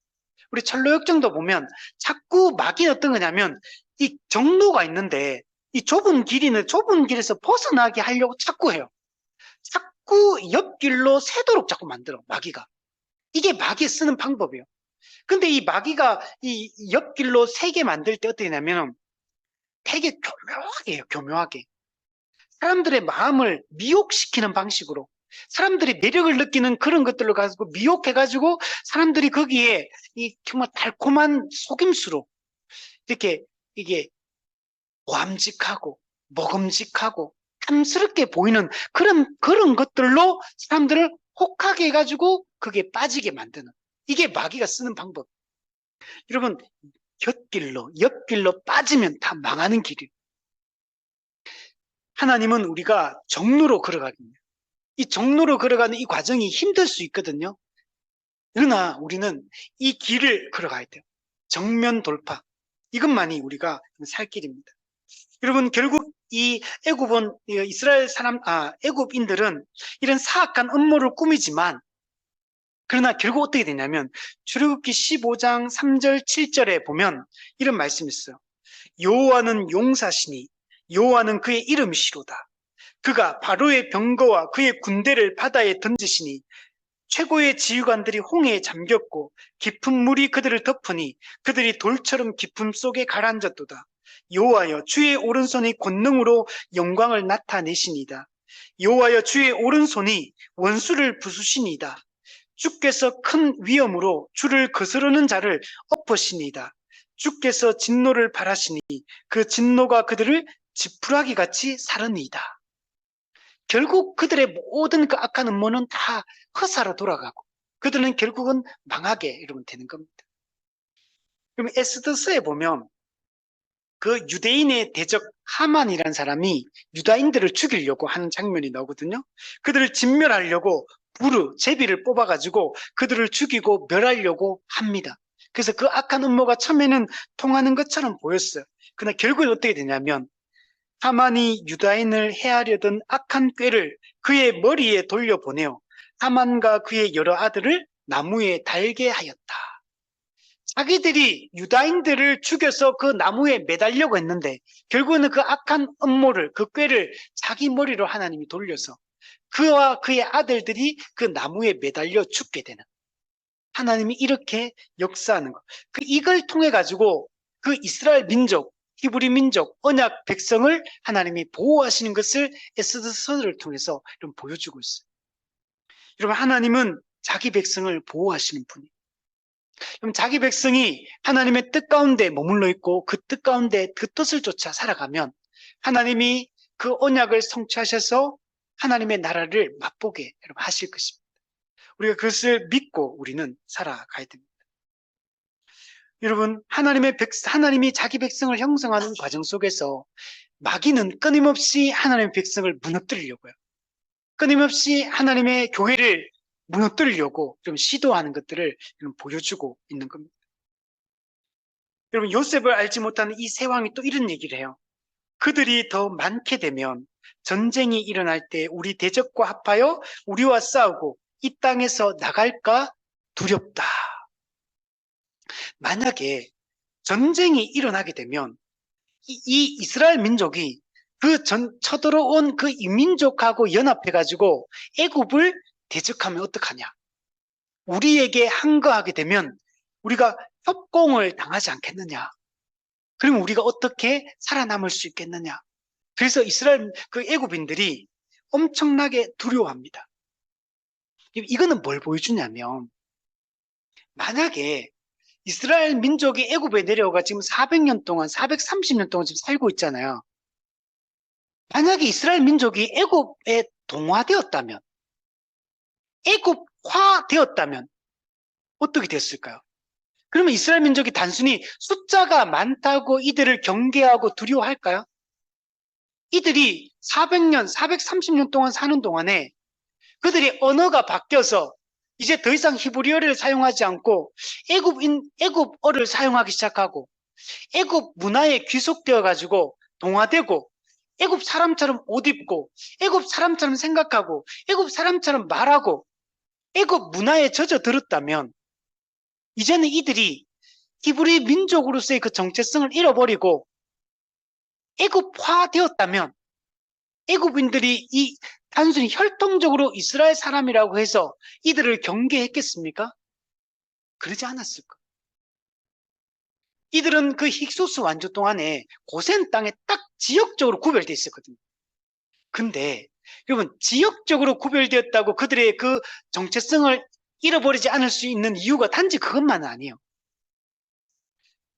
우리 철로역정도 보면 자꾸 막이 어떤 거냐면 이 정로가 있는데 이 좁은 길에서 벗어나게 하려고 자꾸 해요. 자꾸 옆길로 새도록 자꾸 만들어, 마귀가. 이게 마귀 쓰는 방법이에요. 근데 이 마귀가 이 옆길로 새게 만들 때 어떻게 되냐면 되게 교묘하게 해요, 교묘하게. 사람들의 마음을 미혹시키는 방식으로 사람들이 매력을 느끼는 그런 것들로 가지고 미혹해가지고 사람들이 거기에 이 정말 달콤한 속임수로 이렇게 이게 고함직하고 먹음직하고 탐스럽게 보이는 그런 것들로 사람들을 혹하게 해가지고 그게 빠지게 만드는 이게 마귀가 쓰는 방법. 여러분 옆길로 빠지면 다 망하는 길이에요. 하나님은 우리가 정로로 걸어가는 거예요. 이 정로로 걸어가는 이 과정이 힘들 수 있거든요. 그러나 우리는 이 길을 걸어가야 돼요. 정면 돌파. 이것만이 우리가 살 길입니다. 여러분 결국 이 애굽인들은 이런 사악한 음모를 꾸미지만 그러나 결국 어떻게 되냐면 출애굽기 15장 3절 7절에 보면 이런 말씀이 있어요. 여호와는 용사시니 여호와는 그의 이름이시로다. 그가 바로의 병거와 그의 군대를 바다에 던지시니 최고의 지휘관들이 홍해에 잠겼고 깊은 물이 그들을 덮으니 그들이 돌처럼 깊음 속에 가라앉았도다. 여호와여 주의 오른손이 권능으로 영광을 나타내시니다. 여호와여 주의 오른손이 원수를 부수시니이다. 주께서 큰 위엄으로 주를 거스르는 자를 엎으시니이다. 주께서 진노를 발하시니 그 진노가 그들을 지푸라기 같이 사르니이다. 결국 그들의 모든 그 악한 음모는 다 허사로 돌아가고 그들은 결국은 망하게 이러면 되는 겁니다. 그럼 에스더서에 보면 그 유대인의 대적 하만이라는 사람이 유다인들을 죽이려고 하는 장면이 나오거든요. 그들을 진멸하려고 부르, 제비를 뽑아가지고 그들을 죽이고 멸하려고 합니다. 그래서 그 악한 음모가 처음에는 통하는 것처럼 보였어요. 그러나 결국은 어떻게 되냐면 하만이 유다인을 해하려던 악한 꾀를 그의 머리에 돌려보내어 하만과 그의 여러 아들을 나무에 달게 하였다. 자기들이 유다인들을 죽여서 그 나무에 매달려고 했는데 결국은 그 악한 음모를, 그 꾀를 자기 머리로 하나님이 돌려서 그와 그의 아들들이 그 나무에 매달려 죽게 되는, 하나님이 이렇게 역사하는 것. 이걸 통해 가지고 그 이스라엘 민족, 히브리 민족, 언약 백성을 하나님이 보호하시는 것을 에스더서를 통해서 좀 보여주고 있어요. 여러분, 하나님은 자기 백성을 보호하시는 분이에요. 그럼 자기 백성이 하나님의 뜻 가운데 머물러 있고 그 뜻 가운데 그 뜻을 쫓아 살아가면 하나님이 그 언약을 성취하셔서 하나님의 나라를 맛보게 여러분 하실 것입니다. 우리가 그것을 믿고 우리는 살아가야 됩니다. 여러분, 하나님이 자기 백성을 형성하는 과정 속에서 마귀는 끊임없이 하나님의 백성을 무너뜨리려고요. 끊임없이 하나님의 교회를 무너뜨리려고 좀 시도하는 것들을 보여주고 있는 겁니다. 여러분, 요셉을 알지 못하는 이 세 왕이 또 이런 얘기를 해요. 그들이 더 많게 되면 전쟁이 일어날 때 우리 대적과 합하여 우리와 싸우고 이 땅에서 나갈까 두렵다. 만약에 전쟁이 일어나게 되면 이 이스라엘 민족이 쳐들어온 그 이민족하고 연합해가지고 애굽을 대적하면 어떡하냐? 우리에게 항거하게 되면 우리가 협공을 당하지 않겠느냐? 그럼 우리가 어떻게 살아남을 수 있겠느냐? 그래서 이스라엘 그 애굽인들이 엄청나게 두려워합니다. 이거는 뭘 보여주냐면 만약에 이스라엘 민족이 애굽에 내려가 지금 400년 동안, 430년 동안 지금 살고 있잖아요. 만약에 이스라엘 민족이 애굽에 동화되었다면, 애굽화되었다면 어떻게 됐을까요? 그러면 이스라엘 민족이 단순히 숫자가 많다고 이들을 경계하고 두려워할까요? 이들이 400년, 430년 동안 사는 동안에 그들의 언어가 바뀌어서 이제 더 이상 히브리어를 사용하지 않고 애굽어를 사용하기 시작하고 애굽 문화에 귀속되어 가지고 동화되고 애굽 사람처럼 옷 입고 애굽 사람처럼 생각하고 애굽 사람처럼 말하고 애굽 문화에 젖어들었다면 이제는 이들이 히브리 민족으로서의 그 정체성을 잃어버리고 애굽화되었다면 애굽인들이 단순히 혈통적으로 이스라엘 사람이라고 해서 이들을 경계했겠습니까? 그러지 않았을 거예요. 이들은 그 힉소스 왕조 동안에 고센 땅에 딱 지역적으로 구별되어 있었거든요. 근데 여러분, 지역적으로 구별되었다고 그들의 그 정체성을 잃어버리지 않을 수 있는 이유가 단지 그것만은 아니에요.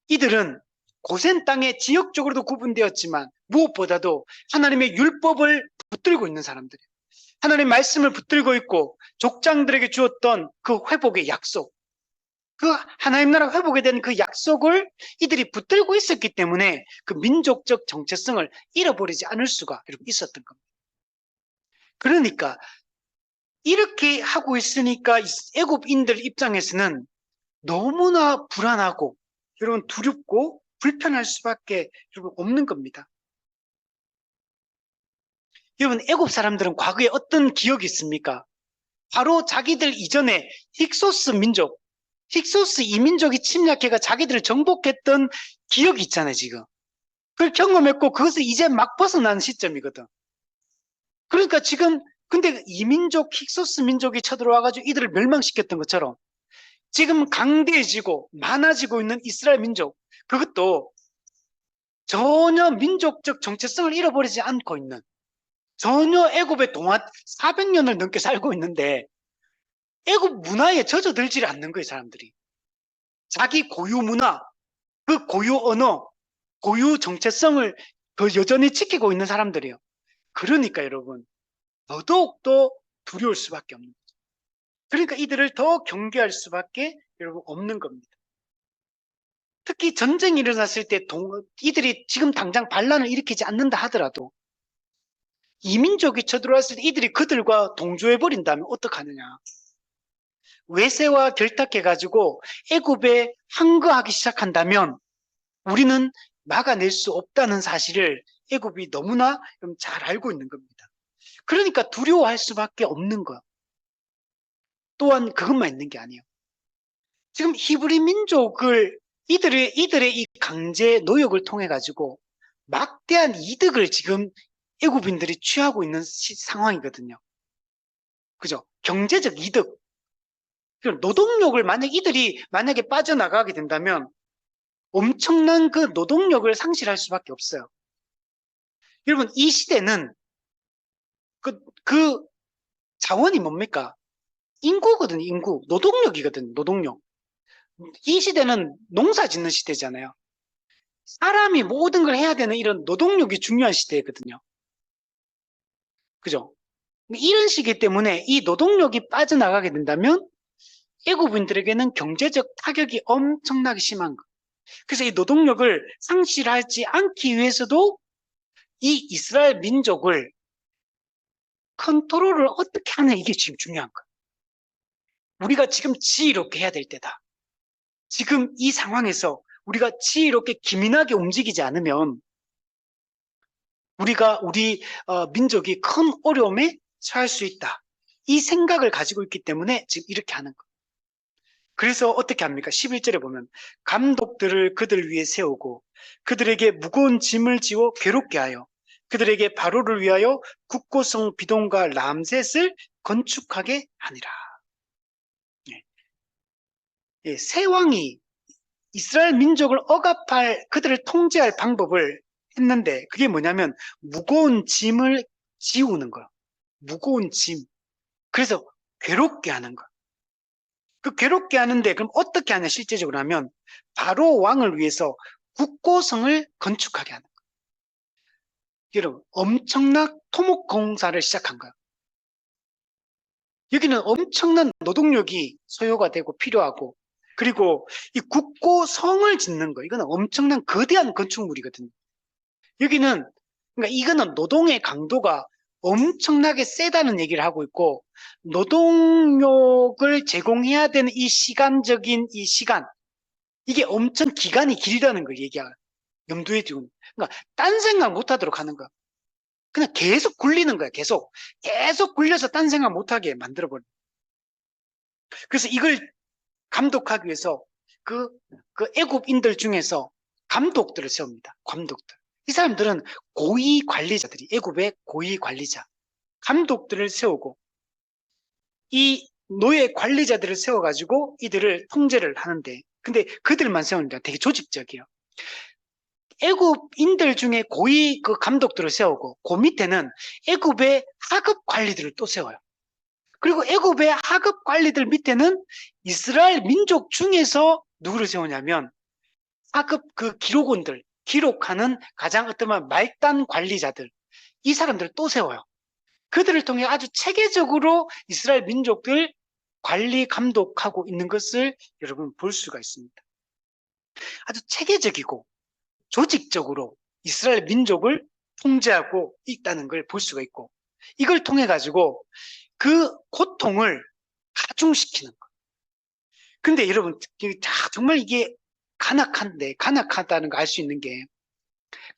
이들은 고센 땅에 지역적으로도 구분되었지만 무엇보다도 하나님의 율법을 붙들고 있는 사람들이에요. 하나님의 말씀을 붙들고 있고 족장들에게 주었던 그 회복의 약속, 그 하나님 나라 회복에 대한 그 약속을 이들이 붙들고 있었기 때문에 그 민족적 정체성을 잃어버리지 않을 수가 있었던 겁니다. 그러니까 이렇게 하고 있으니까 애굽인들 입장에서는 너무나 불안하고 여러분 두렵고 불편할 수밖에 여러분 없는 겁니다. 여러분, 애굽 사람들은 과거에 어떤 기억이 있습니까? 바로 자기들 이전에 힉소스 민족, 힉소스 이민족이 침략해가 자기들을 정복했던 기억이 있잖아요, 지금. 그걸 경험했고 그것을 이제 막 벗어나는 시점이거든. 그러니까 지금 근데 이민족, 힉소스 민족이 쳐들어와가지고 이들을 멸망시켰던 것처럼 지금 강대해지고 많아지고 있는 이스라엘 민족, 그것도 전혀 민족적 정체성을 잃어버리지 않고 있는 전혀 애굽의 동안 400년을 넘게 살고 있는데 애굽 문화에 젖어들지 않는 거예요, 사람들이. 자기 고유 문화, 그 고유 언어, 고유 정체성을 여전히 지키고 있는 사람들이에요. 그러니까 여러분, 더더욱 더 두려울 수밖에 없는 거죠. 그러니까 이들을 더 경계할 수밖에 여러분 없는 겁니다. 특히 전쟁이 일어났을 때 이들이 지금 당장 반란을 일으키지 않는다 하더라도 이민족이 쳐들어왔을 때 이들이 그들과 동조해버린다면 어떡하느냐. 외세와 결탁해가지고 애굽에 항거하기 시작한다면 우리는 막아낼 수 없다는 사실을 애굽이 너무나 잘 알고 있는 겁니다. 그러니까 두려워할 수밖에 없는 거예요. 또한 그것만 있는 게 아니에요. 지금 히브리 민족을 이들의 이 강제 노역을 통해 가지고 막대한 이득을 지금 애굽인들이 취하고 있는 상황이거든요. 그죠? 경제적 이득. 노동력을 이들이 만약에 빠져나가게 된다면 엄청난 그 노동력을 상실할 수밖에 없어요. 여러분, 이 시대는 그 자원이 뭡니까? 인구거든요, 인구. 노동력이거든요, 노동력. 이 시대는 농사 짓는 시대잖아요. 사람이 모든 걸 해야 되는 이런 노동력이 중요한 시대거든요. 그죠? 이런 시기 때문에 이 노동력이 빠져나가게 된다면 애국인들에게는 경제적 타격이 엄청나게 심한 거. 그래서 이 노동력을 상실하지 않기 위해서도 이 이스라엘 민족을 컨트롤을 어떻게 하냐, 이게 지금 중요한 거. 우리가 지금 지혜롭게 해야 될 때다. 지금 이 상황에서 우리가 지혜롭게 기민하게 움직이지 않으면 우리 민족이 큰 어려움에 처할 수 있다. 이 생각을 가지고 있기 때문에 지금 이렇게 하는 거. 그래서 어떻게 합니까? 11절에 보면 감독들을 그들 위에 세우고 그들에게 무거운 짐을 지워 괴롭게 하여 그들에게 바로를 위하여 국고성 비동과 람셋을 건축하게 하니라. 새 왕이 이스라엘 민족을 억압할, 그들을 통제할 방법을 했는데 그게 뭐냐면 무거운 짐을 지우는 거야. 무거운 짐. 그래서 괴롭게 하는 거야. 그 괴롭게 하는데 그럼 어떻게 하냐, 실제적으로 하면 바로 왕을 위해서 국고성을 건축하게 하는 거야. 여러분, 엄청난 토목 공사를 시작한 거야. 여기는 엄청난 노동력이 소요가 되고 필요하고, 그리고 이 국고성을 짓는 거, 이거는 엄청난 거대한 건축물이거든요. 여기는, 그러니까 이거는 노동의 강도가 엄청나게 세다는 얘기를 하고 있고, 노동력을 제공해야 되는 이 시간적인 이 시간, 이게 엄청 기간이 길다는 걸 염두에 두고, 그러니까 딴 생각 못 하도록 하는 거야. 그냥 계속 굴리는 거야, 계속 굴려서 딴 생각 못 하게 만들어버려. 그래서 이걸 감독하기 위해서 그 애굽인들 중에서 감독들을 세웁니다. 감독들. 이 사람들은 고위 관리자들이, 애굽의 고위 관리자, 감독들을 세우고 이 노예 관리자들을 세워가지고 이들을 통제를 하는데, 근데 그들만 세우니까 되게 조직적이에요. 애굽인들 중에 고위 그 감독들을 세우고 그 밑에는 애굽의 하급 관리들을 또 세워요. 그리고 애굽의 하급 관리들 밑에는 이스라엘 민족 중에서 누구를 세우냐면 하급 그 기록원들, 기록하는 가장 어떤 말단 관리자들, 이 사람들을 또 세워요. 그들을 통해 아주 체계적으로 이스라엘 민족들 관리 감독하고 있는 것을 여러분 볼 수가 있습니다. 아주 체계적이고 조직적으로 이스라엘 민족을 통제하고 있다는 걸 볼 수가 있고, 이걸 통해 가지고 그 고통을 가중시키는 거. 근데 여러분, 정말 이게 간악하다는 거 알 수 있는 게,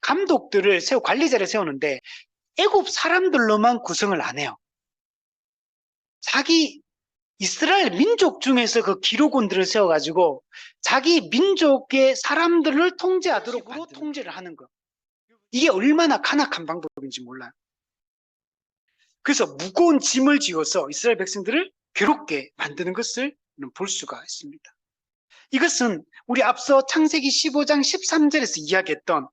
감독들을 관리자를 세우는데 애굽 사람들로만 구성을 안 해요. 자기 이스라엘 민족 중에서 그 기록원들을 세워가지고 자기 민족의 사람들을 통제하도록 통제를 하는 거. 이게 얼마나 간악한 방법인지 몰라요. 그래서 무거운 짐을 지어서 이스라엘 백성들을 괴롭게 만드는 것을 볼 수가 있습니다. 이것은 우리 앞서 창세기 15장 13절에서 이야기했던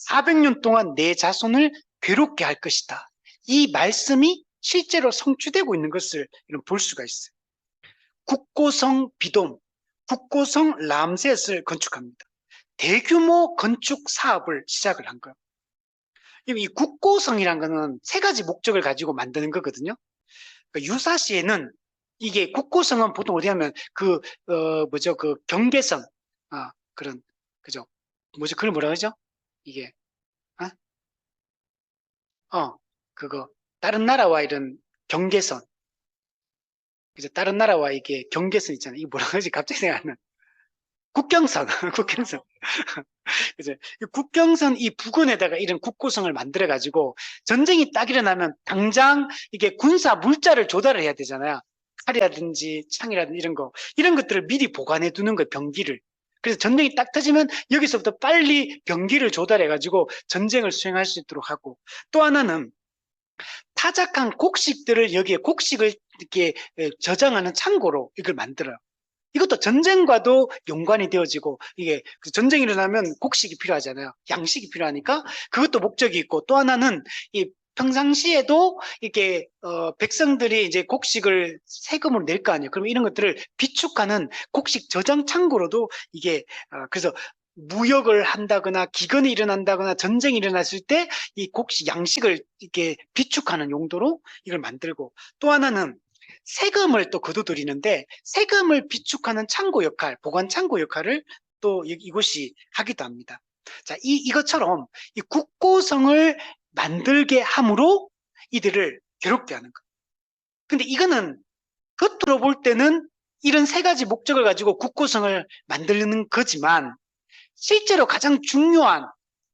400년 동안 내 자손을 괴롭게 할 것이다. 이 말씀이 실제로 성취되고 있는 것을 볼 수가 있어요. 국고성 비돔, 국고성 람셋을 건축합니다. 대규모 건축 사업을 시작을 한 거예요. 이 국고성이란 거는 세 가지 목적을 가지고 만드는 거거든요. 그러니까 유사시에는 이게 국고성은 보통 어디 하면 그 경계선, 그런, 그죠? 그걸 뭐라 그러죠? 이게, 어? 그거, 다른 나라와 이런 경계선, 그죠? 다른 나라와 이게 경계선 있잖아요. 이게 뭐라 그러지? 갑자기 생각 안 나. 국경선, 국경선. 그죠? 이 국경선 이 부근에다가 이런 국고성을 만들어가지고 전쟁이 딱 일어나면 당장 이게 군사 물자를 조달을 해야 되잖아요. 칼이라든지 창이라든지 이런 것들을 미리 보관해 두는 거예요, 병기를. 그래서 전쟁이 딱 터지면 여기서부터 빨리 병기를 조달해가지고 전쟁을 수행할 수 있도록 하고, 또 하나는 타작한 곡식들을 여기에 곡식을 이렇게 저장하는 창고로 이걸 만들어요. 이것도 전쟁과도 연관이 되어지고, 이게 전쟁이 일어나면 곡식이 필요하잖아요. 양식이 필요하니까 그것도 목적이 있고, 또 하나는 이 평상시에도 이렇게 백성들이 이제 곡식을 세금으로 낼 거 아니에요. 그러면 이런 것들을 비축하는 곡식 저장 창고로도 이게 그래서 무역을 한다거나 기근이 일어난다거나 전쟁이 일어났을 때 이 곡식 양식을 이렇게 비축하는 용도로 이걸 만들고, 또 하나는 세금을 또 거둬들이는데 세금을 비축하는 창고 역할, 보관 창고 역할을 또 이곳이 하기도 합니다. 자, 이것처럼 이 국고성을 만들게 함으로 이들을 괴롭게 하는 것. 근데 이거는 겉으로 볼 때는 이런 세 가지 목적을 가지고 국고성을 만드는 거지만 실제로 가장 중요한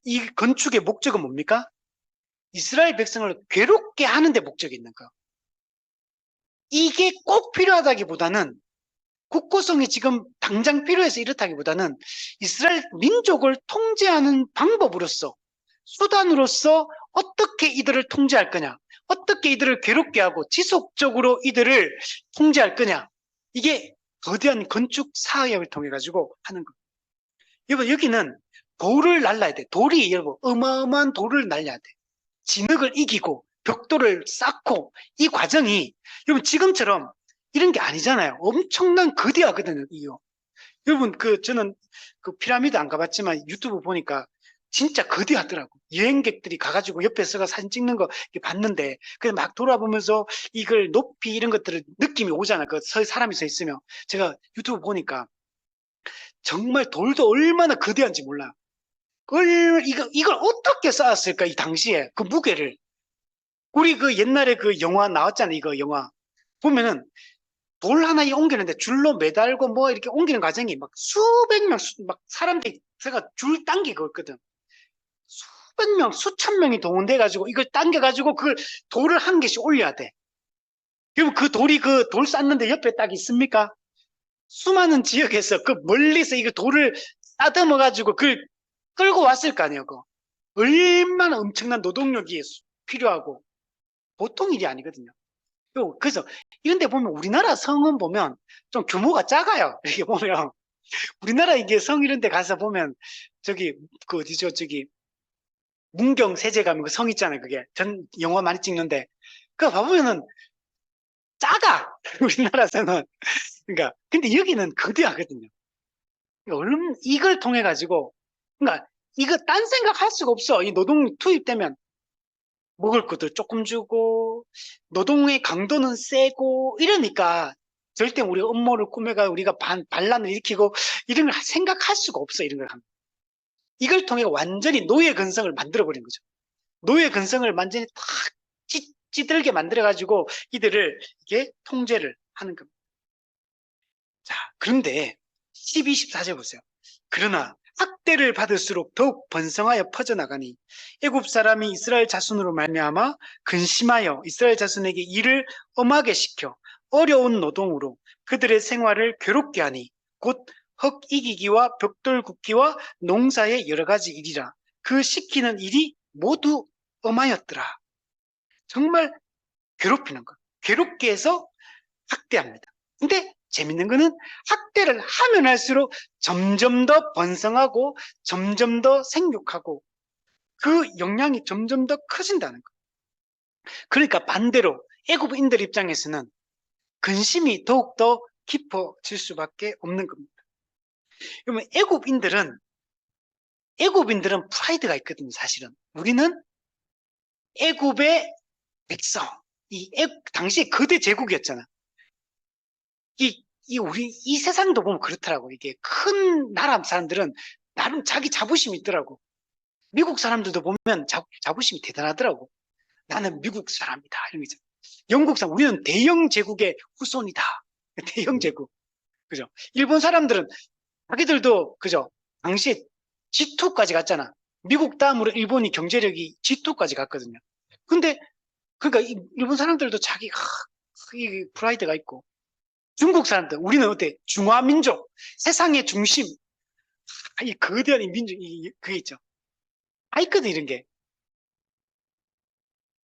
이 건축의 목적은 뭡니까? 이스라엘 백성을 괴롭게 하는 데 목적이 있는 거. 이게 꼭 필요하다기보다는 국고성이 지금 당장 필요해서 이렇다기보다는 이스라엘 민족을 통제하는 방법으로서, 수단으로서 어떻게 이들을 통제할 거냐, 어떻게 이들을 괴롭게 하고 지속적으로 이들을 통제할 거냐, 이게 거대한 건축 사업을 통해 가지고 하는 거. 여러분, 여기는 돌을 날라야 돼. 돌이 여러분 어마어마한 돌을 날려야 돼. 진흙을 이기고 벽돌을 쌓고, 이 과정이 여러분 지금처럼 이런 게 아니잖아요. 엄청난 거대하거든요. 이요. 여러분 저는 그 피라미드 안 가봤지만 유튜브 보니까 진짜 거대하더라고. 여행객들이 가가지고 옆에 서가 사진 찍는 거 봤는데, 그냥 막 돌아보면서 이걸 높이 이런 것들을 느낌이 오잖아. 사람이 서 있으면. 제가 유튜브 보니까 정말 돌도 얼마나 거대한지 몰라. 이걸 어떻게 쌓았을까, 이 당시에 그 무게를. 우리 그 옛날에 그 영화 나왔잖아요. 이거 영화 보면은 돌 하나 옮기는데 줄로 매달고 뭐 이렇게 옮기는 과정이 막 수백 명, 막 사람들이 제가 줄 당기고 있거든. 수백 명, 수천 명이 동원돼 가지고 이걸 당겨 가지고 그걸 돌을 한 개씩 올려야 돼. 그럼 그 돌이 그 돌 쌓는데 옆에 딱 있습니까? 수많은 지역에서 그 멀리서 이거 돌을 따듬어 가지고 그걸 끌고 왔을 거 아니에요. 그거. 얼마나 엄청난 노동력이 필요하고 보통 일이 아니거든요. 그래서 이런 데 보면 우리나라 성은 보면 좀 규모가 작아요. 이렇게 보면 우리나라 이게 성 이런 데 가서 보면 저기 그 어디죠? 저기 문경 세제 가면 그 성 있잖아요. 그게 전 영화 많이 찍는데 그거 봐보면은 작아. 우리나라 성은. 그러니까 근데 여기는 거대하거든요. 얼른 이걸 통해 가지고, 그러니까 이거 딴 생각 할 수가 없어. 이 노동 투입되면 먹을 것도 조금 주고 노동의 강도는 세고 이러니까 절대 우리 음모를 꾸며가 우리가 반란을 일으키고 이런 걸 생각할 수가 없어. 이런 걸 하면 이걸 통해 완전히 노예 근성을 만들어 버린 거죠. 노예 근성을 완전히 탁 찌들게 만들어 가지고 이들을 이렇게 통제를 하는 겁니다. 자, 그런데 12, 14절 보세요. 그러나 학대를 받을수록 더욱 번성하여 퍼져나가니 애굽 사람이 이스라엘 자손으로 말미암아 근심하여 이스라엘 자손에게 일을 엄하게 시켜 어려운 노동으로 그들의 생활을 괴롭게 하니 곧 흙 이기기와 벽돌 굽기와 농사의 여러 가지 일이라. 그 시키는 일이 모두 엄하였더라. 정말 괴롭히는 것. 괴롭게 해서 학대합니다. 근데 재밌는 거는 학대를 하면 할수록 점점 더 번성하고 점점 더 생육하고 그 영향이 점점 더 커진다는 거. 그러니까 반대로 애굽인들 입장에서는 근심이 더욱더 깊어질 수밖에 없는 겁니다. 그러면 애굽인들은 프라이드가 있거든요, 사실은. 우리는 애굽의 백성, 당시에 거대 제국이었잖아. 이 세상도 보면 그렇더라고. 이게 큰 나라 사람들은 나름 자기 자부심이 있더라고. 미국 사람들도 보면 자부심이 대단하더라고. 나는 미국 사람이다. 이런 거 있잖아. 영국 사람, 우리는 대영 제국의 후손이다. 대영 제국. 그죠? 일본 사람들은 자기들도, 그죠? 당시에 G2까지 갔잖아. 미국 다음으로 일본이 경제력이 G2까지 갔거든요. 근데, 그러니까 일본 사람들도 이 프라이드가 있고, 중국 사람들, 우리는 어때? 중화민족, 세상의 중심, 이 거대한 이 민족, 그게 있죠. 있거든, 이런 게.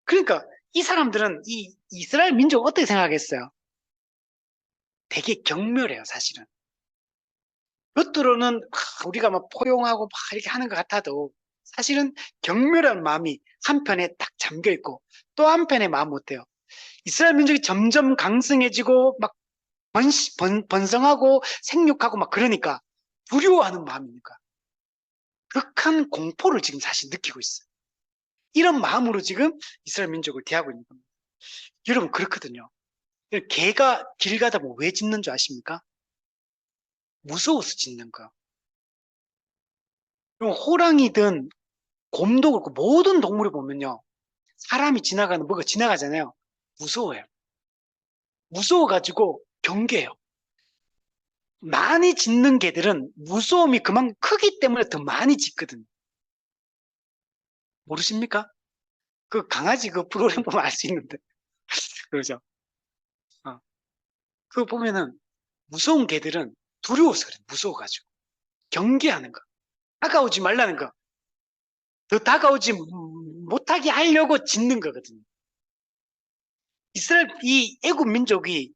그러니까 이 사람들은 이 이스라엘 민족 어떻게 생각했어요? 되게 경멸해요, 사실은. 겉으로는 우리가 막 포용하고 막 이렇게 하는 것 같아도 사실은 경멸한 마음이 한편에 딱 잠겨 있고 또 한편의 마음은 어때요? 이스라엘 민족이 점점 강성해지고 막 번성하고 생육하고 막 그러니까 두려워하는 마음이니까 극한 공포를 지금 사실 느끼고 있어요. 이런 마음으로 지금 이스라엘 민족을 대하고 있는 겁니다. 여러분 그렇거든요. 개가 길 가다 보면 왜 짖는 줄 아십니까? 무서워서 짖는 거. 그럼 호랑이든 곰도 그렇고 모든 동물을 보면요. 사람이 지나가는 뭐가 지나가잖아요. 무서워요. 무서워가지고 경계해요. 많이 짖는 개들은 무서움이 그만큼 크기 때문에 더 많이 짖거든요. 모르십니까? 그 강아지 그 프로그램 보면 알 수 있는데. 그러죠. 어. 그거 보면은 무서운 개들은 두려워서 그래. 무서워가지고. 경계하는 거. 다가오지 말라는 거. 더 다가오지 못하게 하려고 짖는 거거든요. 이 애국 민족이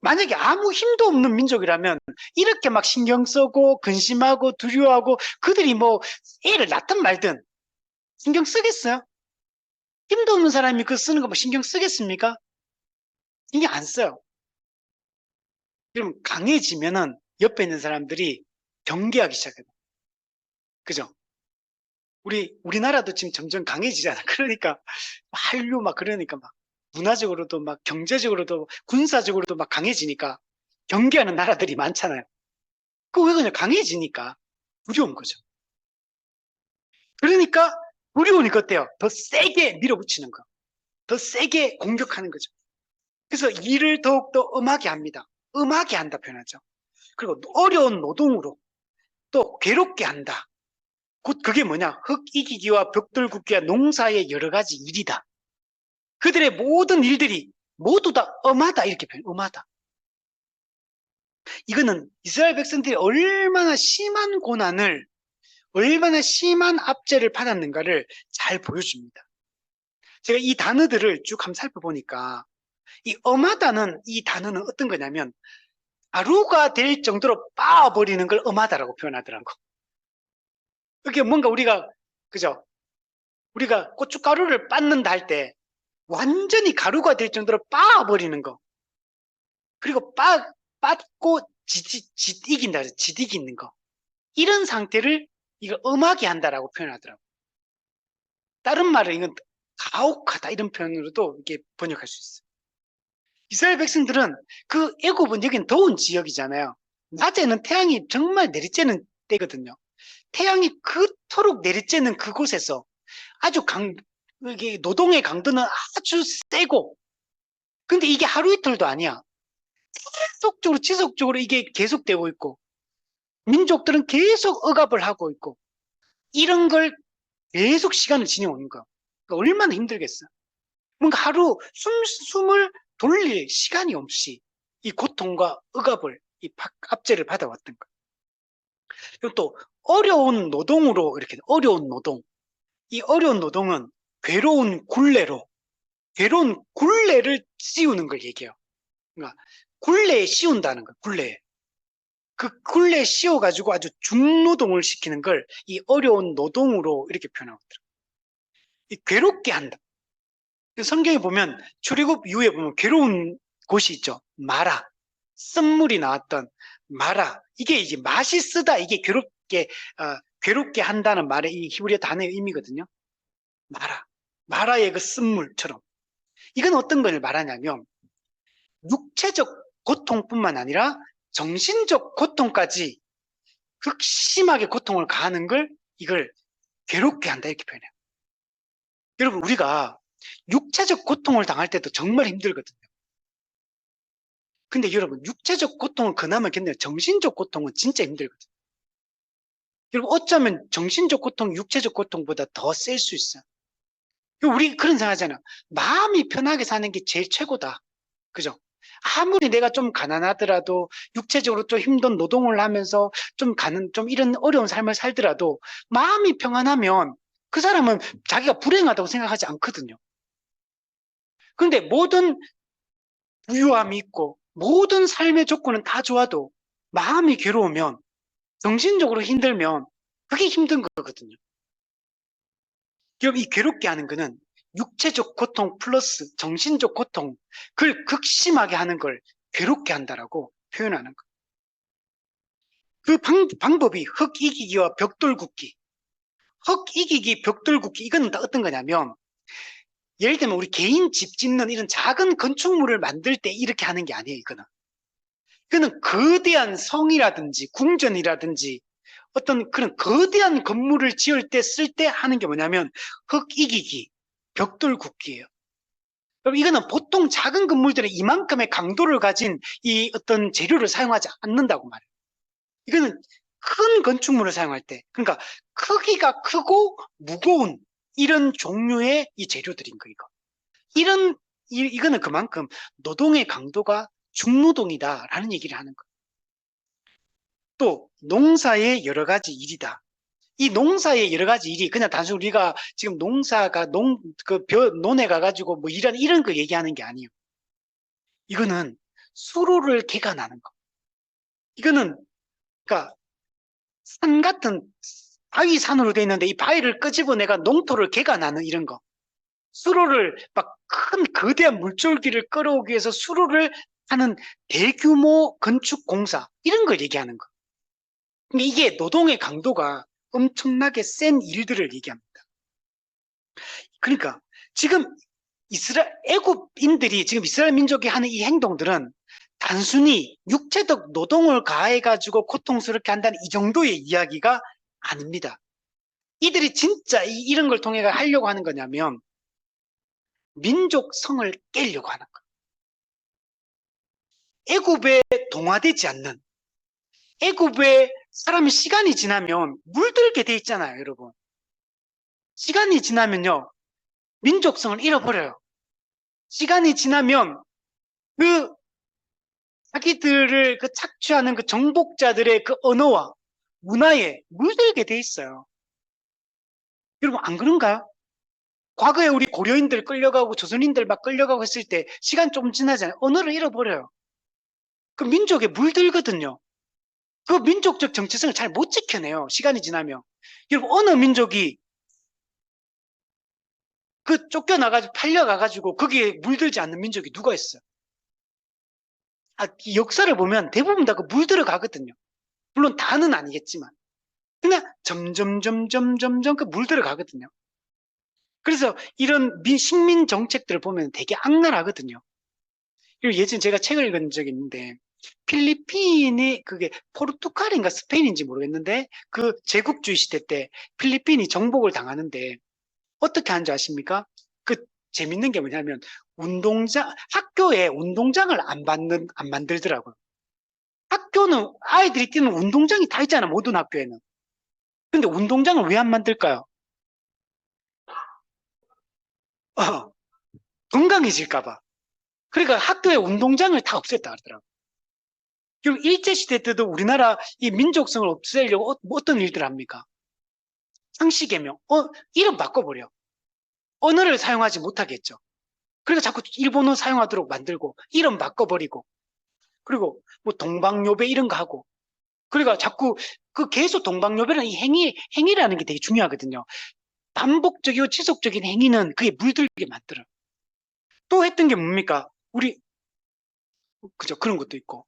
만약에 아무 힘도 없는 민족이라면 이렇게 막 신경 쓰고 근심하고 두려워하고 그들이 뭐 애를 낳든 말든 신경 쓰겠어요? 힘도 없는 사람이 그 쓰는 거 뭐 신경 쓰겠습니까? 신경 안 써요. 그럼 강해지면은 옆에 있는 사람들이 경계하기 시작해요. 그죠? 우리나라도 지금 점점 강해지잖아. 그러니까 한류 막 그러니까 막 문화적으로도 막 경제적으로도 군사적으로도 막 강해지니까 경계하는 나라들이 많잖아요. 그 왜 그냥 강해지니까 두려운 거죠. 그러니까 두려우니까 어때요? 더 세게 밀어붙이는 거. 더 세게 공격하는 거죠. 그래서 일을 더욱더 음하게 합니다. 음하게 한다 표현하죠. 그리고 어려운 노동으로 또 괴롭게 한다. 곧 그게 뭐냐? 흙 이기기와 벽돌 굽기와 농사의 여러 가지 일이다. 그들의 모든 일들이 모두 다 엄하다 이렇게 표현, 엄하다. 이거는 이스라엘 백성들이 얼마나 심한 압제를 받았는가를 잘 보여줍니다. 제가 이 단어들을 쭉 한번 살펴보니까 이 엄하다는 이 단어는 어떤 거냐면 가루가 될 정도로 빻아버리는 걸 엄하다라고 표현하더라고. 그게 뭔가 그죠? 우리가 고춧가루를 빻는다 할 때 완전히 가루가 될 정도로 빻아버리는 거. 그리고 빻고 이긴다. 짓이기는 거. 이런 상태를 이걸 엄하게 한다라고 표현하더라고. 다른 말은 이건 가혹하다 이런 표현으로도 이게 번역할 수 있어요. 이스라엘 백성들은 그 애굽은 여긴 더운 지역이잖아요. 낮에는 태양이 정말 내리쬐는 때거든요. 태양이 그토록 내리쬐는 그곳에서 아주 이게 노동의 강도는 아주 세고, 근데 이게 하루 이틀도 아니야. 지속적으로 이게 계속되고 있고, 민족들은 계속 억압을 하고 있고, 이런 걸 계속 시간을 지내오는 거. 그러니까 얼마나 힘들겠어. 뭔가 하루 숨을 돌릴 시간이 없이 이 고통과 억압을, 압제를 받아왔던 거. 그리고 또 어려운 노동. 이 어려운 노동은 괴로운 굴레를 씌우는 걸 얘기해요. 그러니까 굴레에 씌운다는 거예요. 그 굴레에 씌워가지고 아주 중노동을 시키는 걸 이 어려운 노동으로 이렇게 표현하거든요. 이 괴롭게 한다. 성경에 보면 출애굽 이후에 보면 괴로운 곳이 있죠. 마라. 쓴물이 나왔던 마라. 이게 이제 맛이 쓰다. 이게 괴롭게 한다는 말의 이 히브리어 단어의 의미거든요. 마라. 마라의 그 쓴물처럼. 이건 어떤 걸 말하냐면 육체적 고통뿐만 아니라 정신적 고통까지 극심하게 고통을 가하는 걸 이걸 괴롭게 한다 이렇게 표현해요. 여러분 우리가 육체적 고통을 당할 때도 정말 힘들거든요. 근데 여러분 육체적 고통을 그나마 견뎌요. 정신적 고통은 진짜 힘들거든요. 여러분 어쩌면 정신적 고통, 육체적 고통보다 더 셀 수 있어요. 우리 그런 생각하잖아요. 마음이 편하게 사는 게 제일 최고다. 그죠? 아무리 내가 좀 가난하더라도 육체적으로 좀 힘든 노동을 하면서 좀 이런 어려운 삶을 살더라도 마음이 평안하면 그 사람은 자기가 불행하다고 생각하지 않거든요. 그런데 모든 부유함이 있고 모든 삶의 조건은 다 좋아도 마음이 괴로우면 정신적으로 힘들면 그게 힘든 거거든요. 이 괴롭게 하는 거는 육체적 고통 플러스 정신적 고통, 그걸 극심하게 하는 걸 괴롭게 한다라고 표현하는 거. 그 방법이 흙 이기기와 벽돌 굽기. 흙 이기기, 벽돌 굽기, 이건 다 어떤 거냐면, 예를 들면 우리 개인 집 짓는 이런 작은 건축물을 만들 때 이렇게 하는 게 아니에요, 이거는. 이거는 거대한 성이라든지 궁전이라든지 어떤 그런 거대한 건물을 지을 때 쓸 때 하는 게 뭐냐면 흙 이기기, 벽돌 굽기예요. 그럼 이거는 보통 작은 건물들은 이만큼의 강도를 가진 이 어떤 재료를 사용하지 않는다고 말해요. 이거는 큰 건축물을 사용할 때, 그러니까 크기가 크고 무거운 이런 종류의 이 재료들인 거, 이거는 그만큼 노동의 강도가 중노동이다라는 얘기를 하는 거예요. 또 농사의 여러 가지 일이다. 이 농사의 여러 가지 일이 그냥 단순히 우리가 지금 농사가 논에 가가지고 뭐 이런 거 얘기하는 게 아니에요. 이거는 수로를 개간하는 거. 이거는 그러니까 산 같은 바위 산으로 돼 있는데 이 바위를 끄집어내가 농토를 개간하는 이런 거. 수로를 막 큰 거대한 물줄기를 끌어오기 위해서 수로를 하는 대규모 건축 공사 이런 걸 얘기하는 거. 근데 이게 노동의 강도가 엄청나게 센 일들을 얘기합니다. 그러니까 지금 애굽인들이 지금 이스라엘 민족이 하는 이 행동들은 단순히 육체적 노동을 가해가지고 고통스럽게 한다는 이 정도의 이야기가 아닙니다. 이들이 진짜 이런 걸 통해 하려고 하는 거냐면 민족성을 깨려고 하는 거예요. 애굽에 동화되지 않는, 애굽에 사람이 시간이 지나면 물들게 돼 있잖아요, 여러분. 시간이 지나면요, 민족성을 잃어버려요. 시간이 지나면 그 자기들을 착취하는 그 정복자들의 그 언어와 문화에 물들게 돼 있어요. 여러분 안 그런가요? 과거에 우리 고려인들 끌려가고 조선인들 막 끌려가고 했을 때 시간 좀 지나잖아요. 언어를 잃어버려요. 그 민족에 물들거든요. 그 민족적 정체성을 잘 못 지켜내요. 시간이 지나면. 여러분 어느 민족이 그 쫓겨나가지고 팔려가가지고 거기에 물들지 않는 민족이 누가 있어요? 이 역사를 보면 대부분 다 그 물들어 가거든요. 물론 다는 아니겠지만. 그냥 점점 그 물들어 가거든요. 그래서 이런 식민 정책들을 보면 되게 악랄하거든요. 그리고 예전에 제가 책을 읽은 적이 있는데 필리핀이 그게 포르투갈인가 스페인인지 모르겠는데 그 제국주의 시대 때 필리핀이 정복을 당하는데 어떻게 하는 줄 아십니까? 그 재밌는 게 뭐냐면 학교에 운동장을 안 만들더라고요. 학교는 아이들이 뛰는 운동장이 다 있잖아, 모든 학교에는. 근데 운동장을 왜 안 만들까요? 건강해질까 봐. 그러니까 학교에 운동장을 다 없앴다 하더라고요. 그럼 일제시대 때도 우리나라 이 민족성을 없애려고 어떤 일들을 합니까? 상시개명, 이름 바꿔버려. 언어를 사용하지 못하겠죠. 그러니까 자꾸 일본어 사용하도록 만들고, 이름 바꿔버리고, 그리고 뭐 동방요배 이런 거 하고, 그러니까 자꾸 그 계속 동방요배라는 이 행위라는 게 되게 중요하거든요. 반복적이고 지속적인 행위는 그게 물들게 만들어요. 또 했던 게 뭡니까? 우리, 그죠? 그런 것도 있고.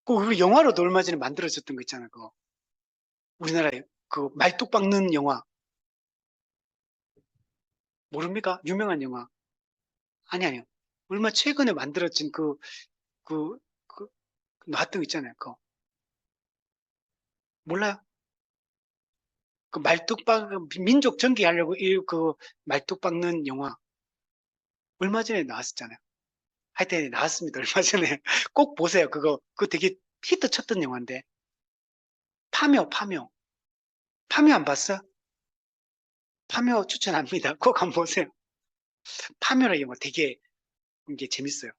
우리 영화로도 얼마 전에 만들어졌던 거 있잖아요. 그거. 우리나라에 그 말뚝 박는 영화. 모릅니까? 유명한 영화. 아니요. 얼마 최근에 만들어진 그, 그, 나왔던 거 있잖아요. 그거. 몰라요? 그 말뚝박, 민족 전개하려고 그 말뚝 박는 영화. 얼마 전에 나왔었잖아요. 하여튼 나왔습니다. 얼마 전에. 꼭 보세요. 그거 되게 히트 쳤던 영화인데. 파묘. 파묘 안 봤어? 파묘 추천합니다. 꼭 한번 보세요. 파묘라 영화 되게 이게 재밌어요.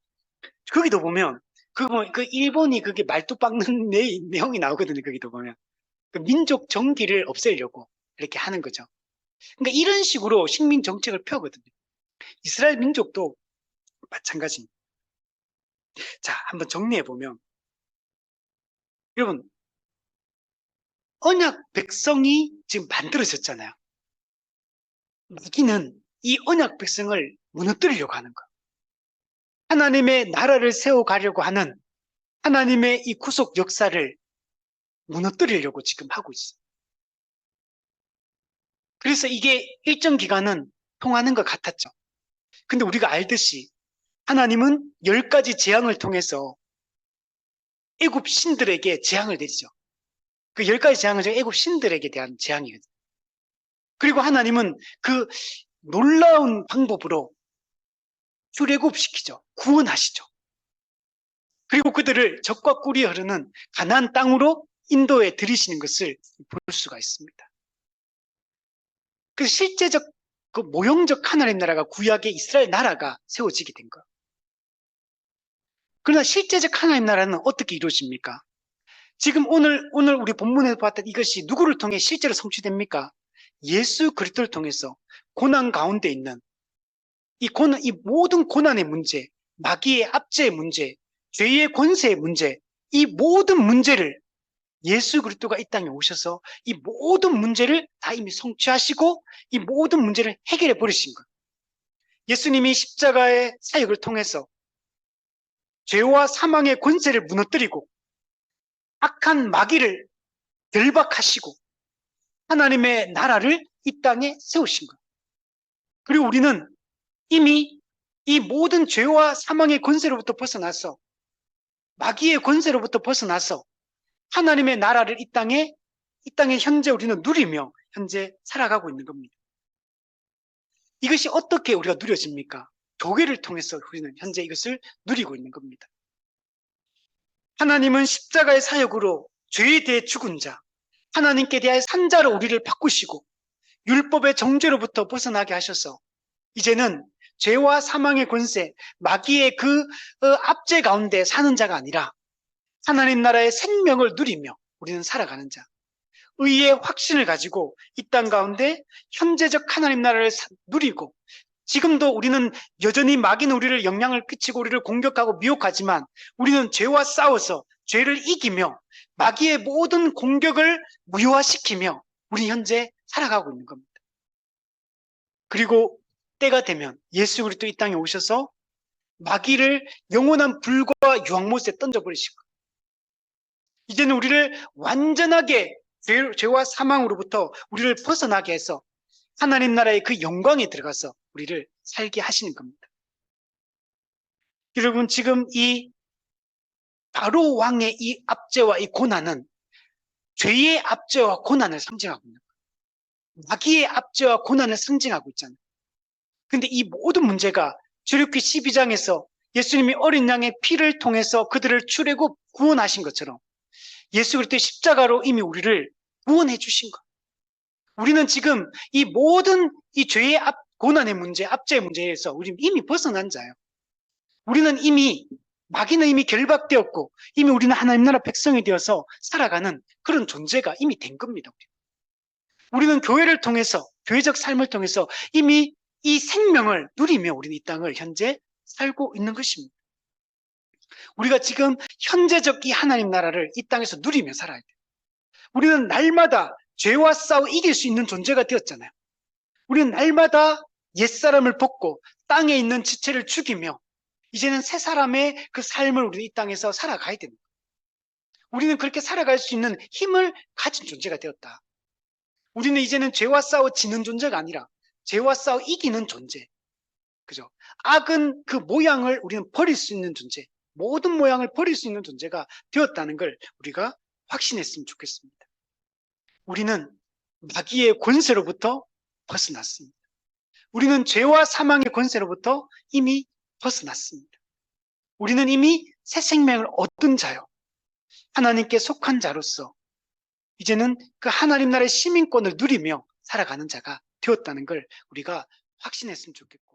거기도 보면 그 일본이 그게 말뚝 박는 내용이 나오거든요. 거기도 보면 그 민족 정기를 없애려고 이렇게 하는 거죠. 그러니까 이런 식으로 식민 정책을 펴거든요. 이스라엘 민족도 마찬가지입니다. 자, 한번 정리해 보면 여러분 언약 백성이 지금 만들어졌잖아요. 마귀는 이 언약 백성을 무너뜨리려고 하는 거예요. 하나님의 나라를 세워가려고 하는 하나님의 이 구속 역사를 무너뜨리려고 지금 하고 있어요. 그래서 이게 일정 기간은 통하는 것 같았죠. 근데 우리가 알듯이 하나님은 10가지 재앙을 통해서 애굽 신들에게 재앙을 내리죠. 그 10가지 재앙은 애굽 신들에게 대한 재앙이거든요. 그리고 하나님은 그 놀라운 방법으로 출애굽시키죠. 구원하시죠. 그리고 그들을 적과 꿀이 흐르는 가나안 땅으로 인도에 들이시는 것을 볼 수가 있습니다. 그 실제적 그 모형적 하나님 나라가 구약의 이스라엘 나라가 세워지게 된 거예요. 그러나 실제적 하나님 나라는 어떻게 이루어집니까? 지금 오늘 우리 본문에서 봤던 이것이 누구를 통해 실제로 성취됩니까? 예수 그리스도를 통해서 고난 가운데 있는 이 모든 고난의 문제, 마귀의 압제의 문제, 죄의 권세의 문제, 이 모든 문제를 예수 그리스도가 이 땅에 오셔서 이 모든 문제를 다 이미 성취하시고 이 모든 문제를 해결해 버리신 거예요. 예수님이 십자가의 사역을 통해서 죄와 사망의 권세를 무너뜨리고 악한 마귀를 결박하시고 하나님의 나라를 이 땅에 세우신 거예요. 그리고 우리는 이미 이 모든 죄와 사망의 권세로부터 벗어나서 마귀의 권세로부터 벗어나서 하나님의 나라를 이 땅에 현재 우리는 누리며 현재 살아가고 있는 겁니다. 이것이 어떻게 우리가 누려집니까? 교회를 통해서 우리는 현재 이것을 누리고 있는 겁니다. 하나님은 십자가의 사역으로 죄에 대해 죽은 자, 하나님께 대하여 산자로 우리를 바꾸시고 율법의 정죄로부터 벗어나게 하셔서 이제는 죄와 사망의 권세, 마귀의 그 압제 가운데 사는 자가 아니라 하나님 나라의 생명을 누리며 우리는 살아가는 자, 의의 확신을 가지고 이 땅 가운데 현재적 하나님 나라를 누리고 지금도 우리는 여전히 마귀는 우리를 영향을 끼치고 우리를 공격하고 미혹하지만 우리는 죄와 싸워서 죄를 이기며 마귀의 모든 공격을 무효화시키며 우리 현재 살아가고 있는 겁니다. 그리고 때가 되면 예수 그리스도 이 땅에 오셔서 마귀를 영원한 불과 유황못에 던져버리시고 이제는 우리를 완전하게 죄와 사망으로부터 우리를 벗어나게 해서 하나님 나라의 그 영광에 들어가서 우리를 살게 하시는 겁니다. 여러분 지금 이 바로 왕의 이 압제와 이 고난은 죄의 압제와 고난을 상징하고 있는 거예요. 마귀의 압제와 고난을 상징하고 있잖아요. 근데 이 모든 문제가 출애굽기 12장에서 예수님이 어린 양의 피를 통해서 그들을 출애굽 구원하신 것처럼 예수 그리스도의 십자가로 이미 우리를 구원해 주신 것. 우리는 지금 이 모든 이 죄의 고난의 문제, 압제의 문제에서 우리는 이미 벗어난 자예요. 우리는 이미 마귀는 이미 결박되었고 이미 우리는 하나님 나라 백성이 되어서 살아가는 그런 존재가 이미 된 겁니다. 우리는 교회를 통해서 교회적 삶을 통해서 이미 이 생명을 누리며 우리는 이 땅을 현재 살고 있는 것입니다. 우리가 지금 현재적 이 하나님 나라를 이 땅에서 누리며 살아야 돼요. 우리는 날마다 죄와 싸워 이길 수 있는 존재가 되었잖아요. 우리는 날마다 옛사람을 벗고 땅에 있는 지체를 죽이며 이제는 새 사람의 그 삶을 우리 이 땅에서 살아가야 됩니다. 우리는 그렇게 살아갈 수 있는 힘을 가진 존재가 되었다. 우리는 이제는 죄와 싸워 지는 존재가 아니라 죄와 싸워 이기는 존재. 그죠? 악은 그 모양을 우리는 버릴 수 있는 존재, 모든 모양을 버릴 수 있는 존재가 되었다는 걸 우리가 확신했으면 좋겠습니다. 우리는 마귀의 권세로부터 벗어났습니다. 우리는 죄와 사망의 권세로부터 이미 벗어났습니다. 우리는 이미 새 생명을 얻은 자요. 하나님께 속한 자로서 이제는 그 하나님 나라의 시민권을 누리며 살아가는 자가 되었다는 걸 우리가 확신했으면 좋겠고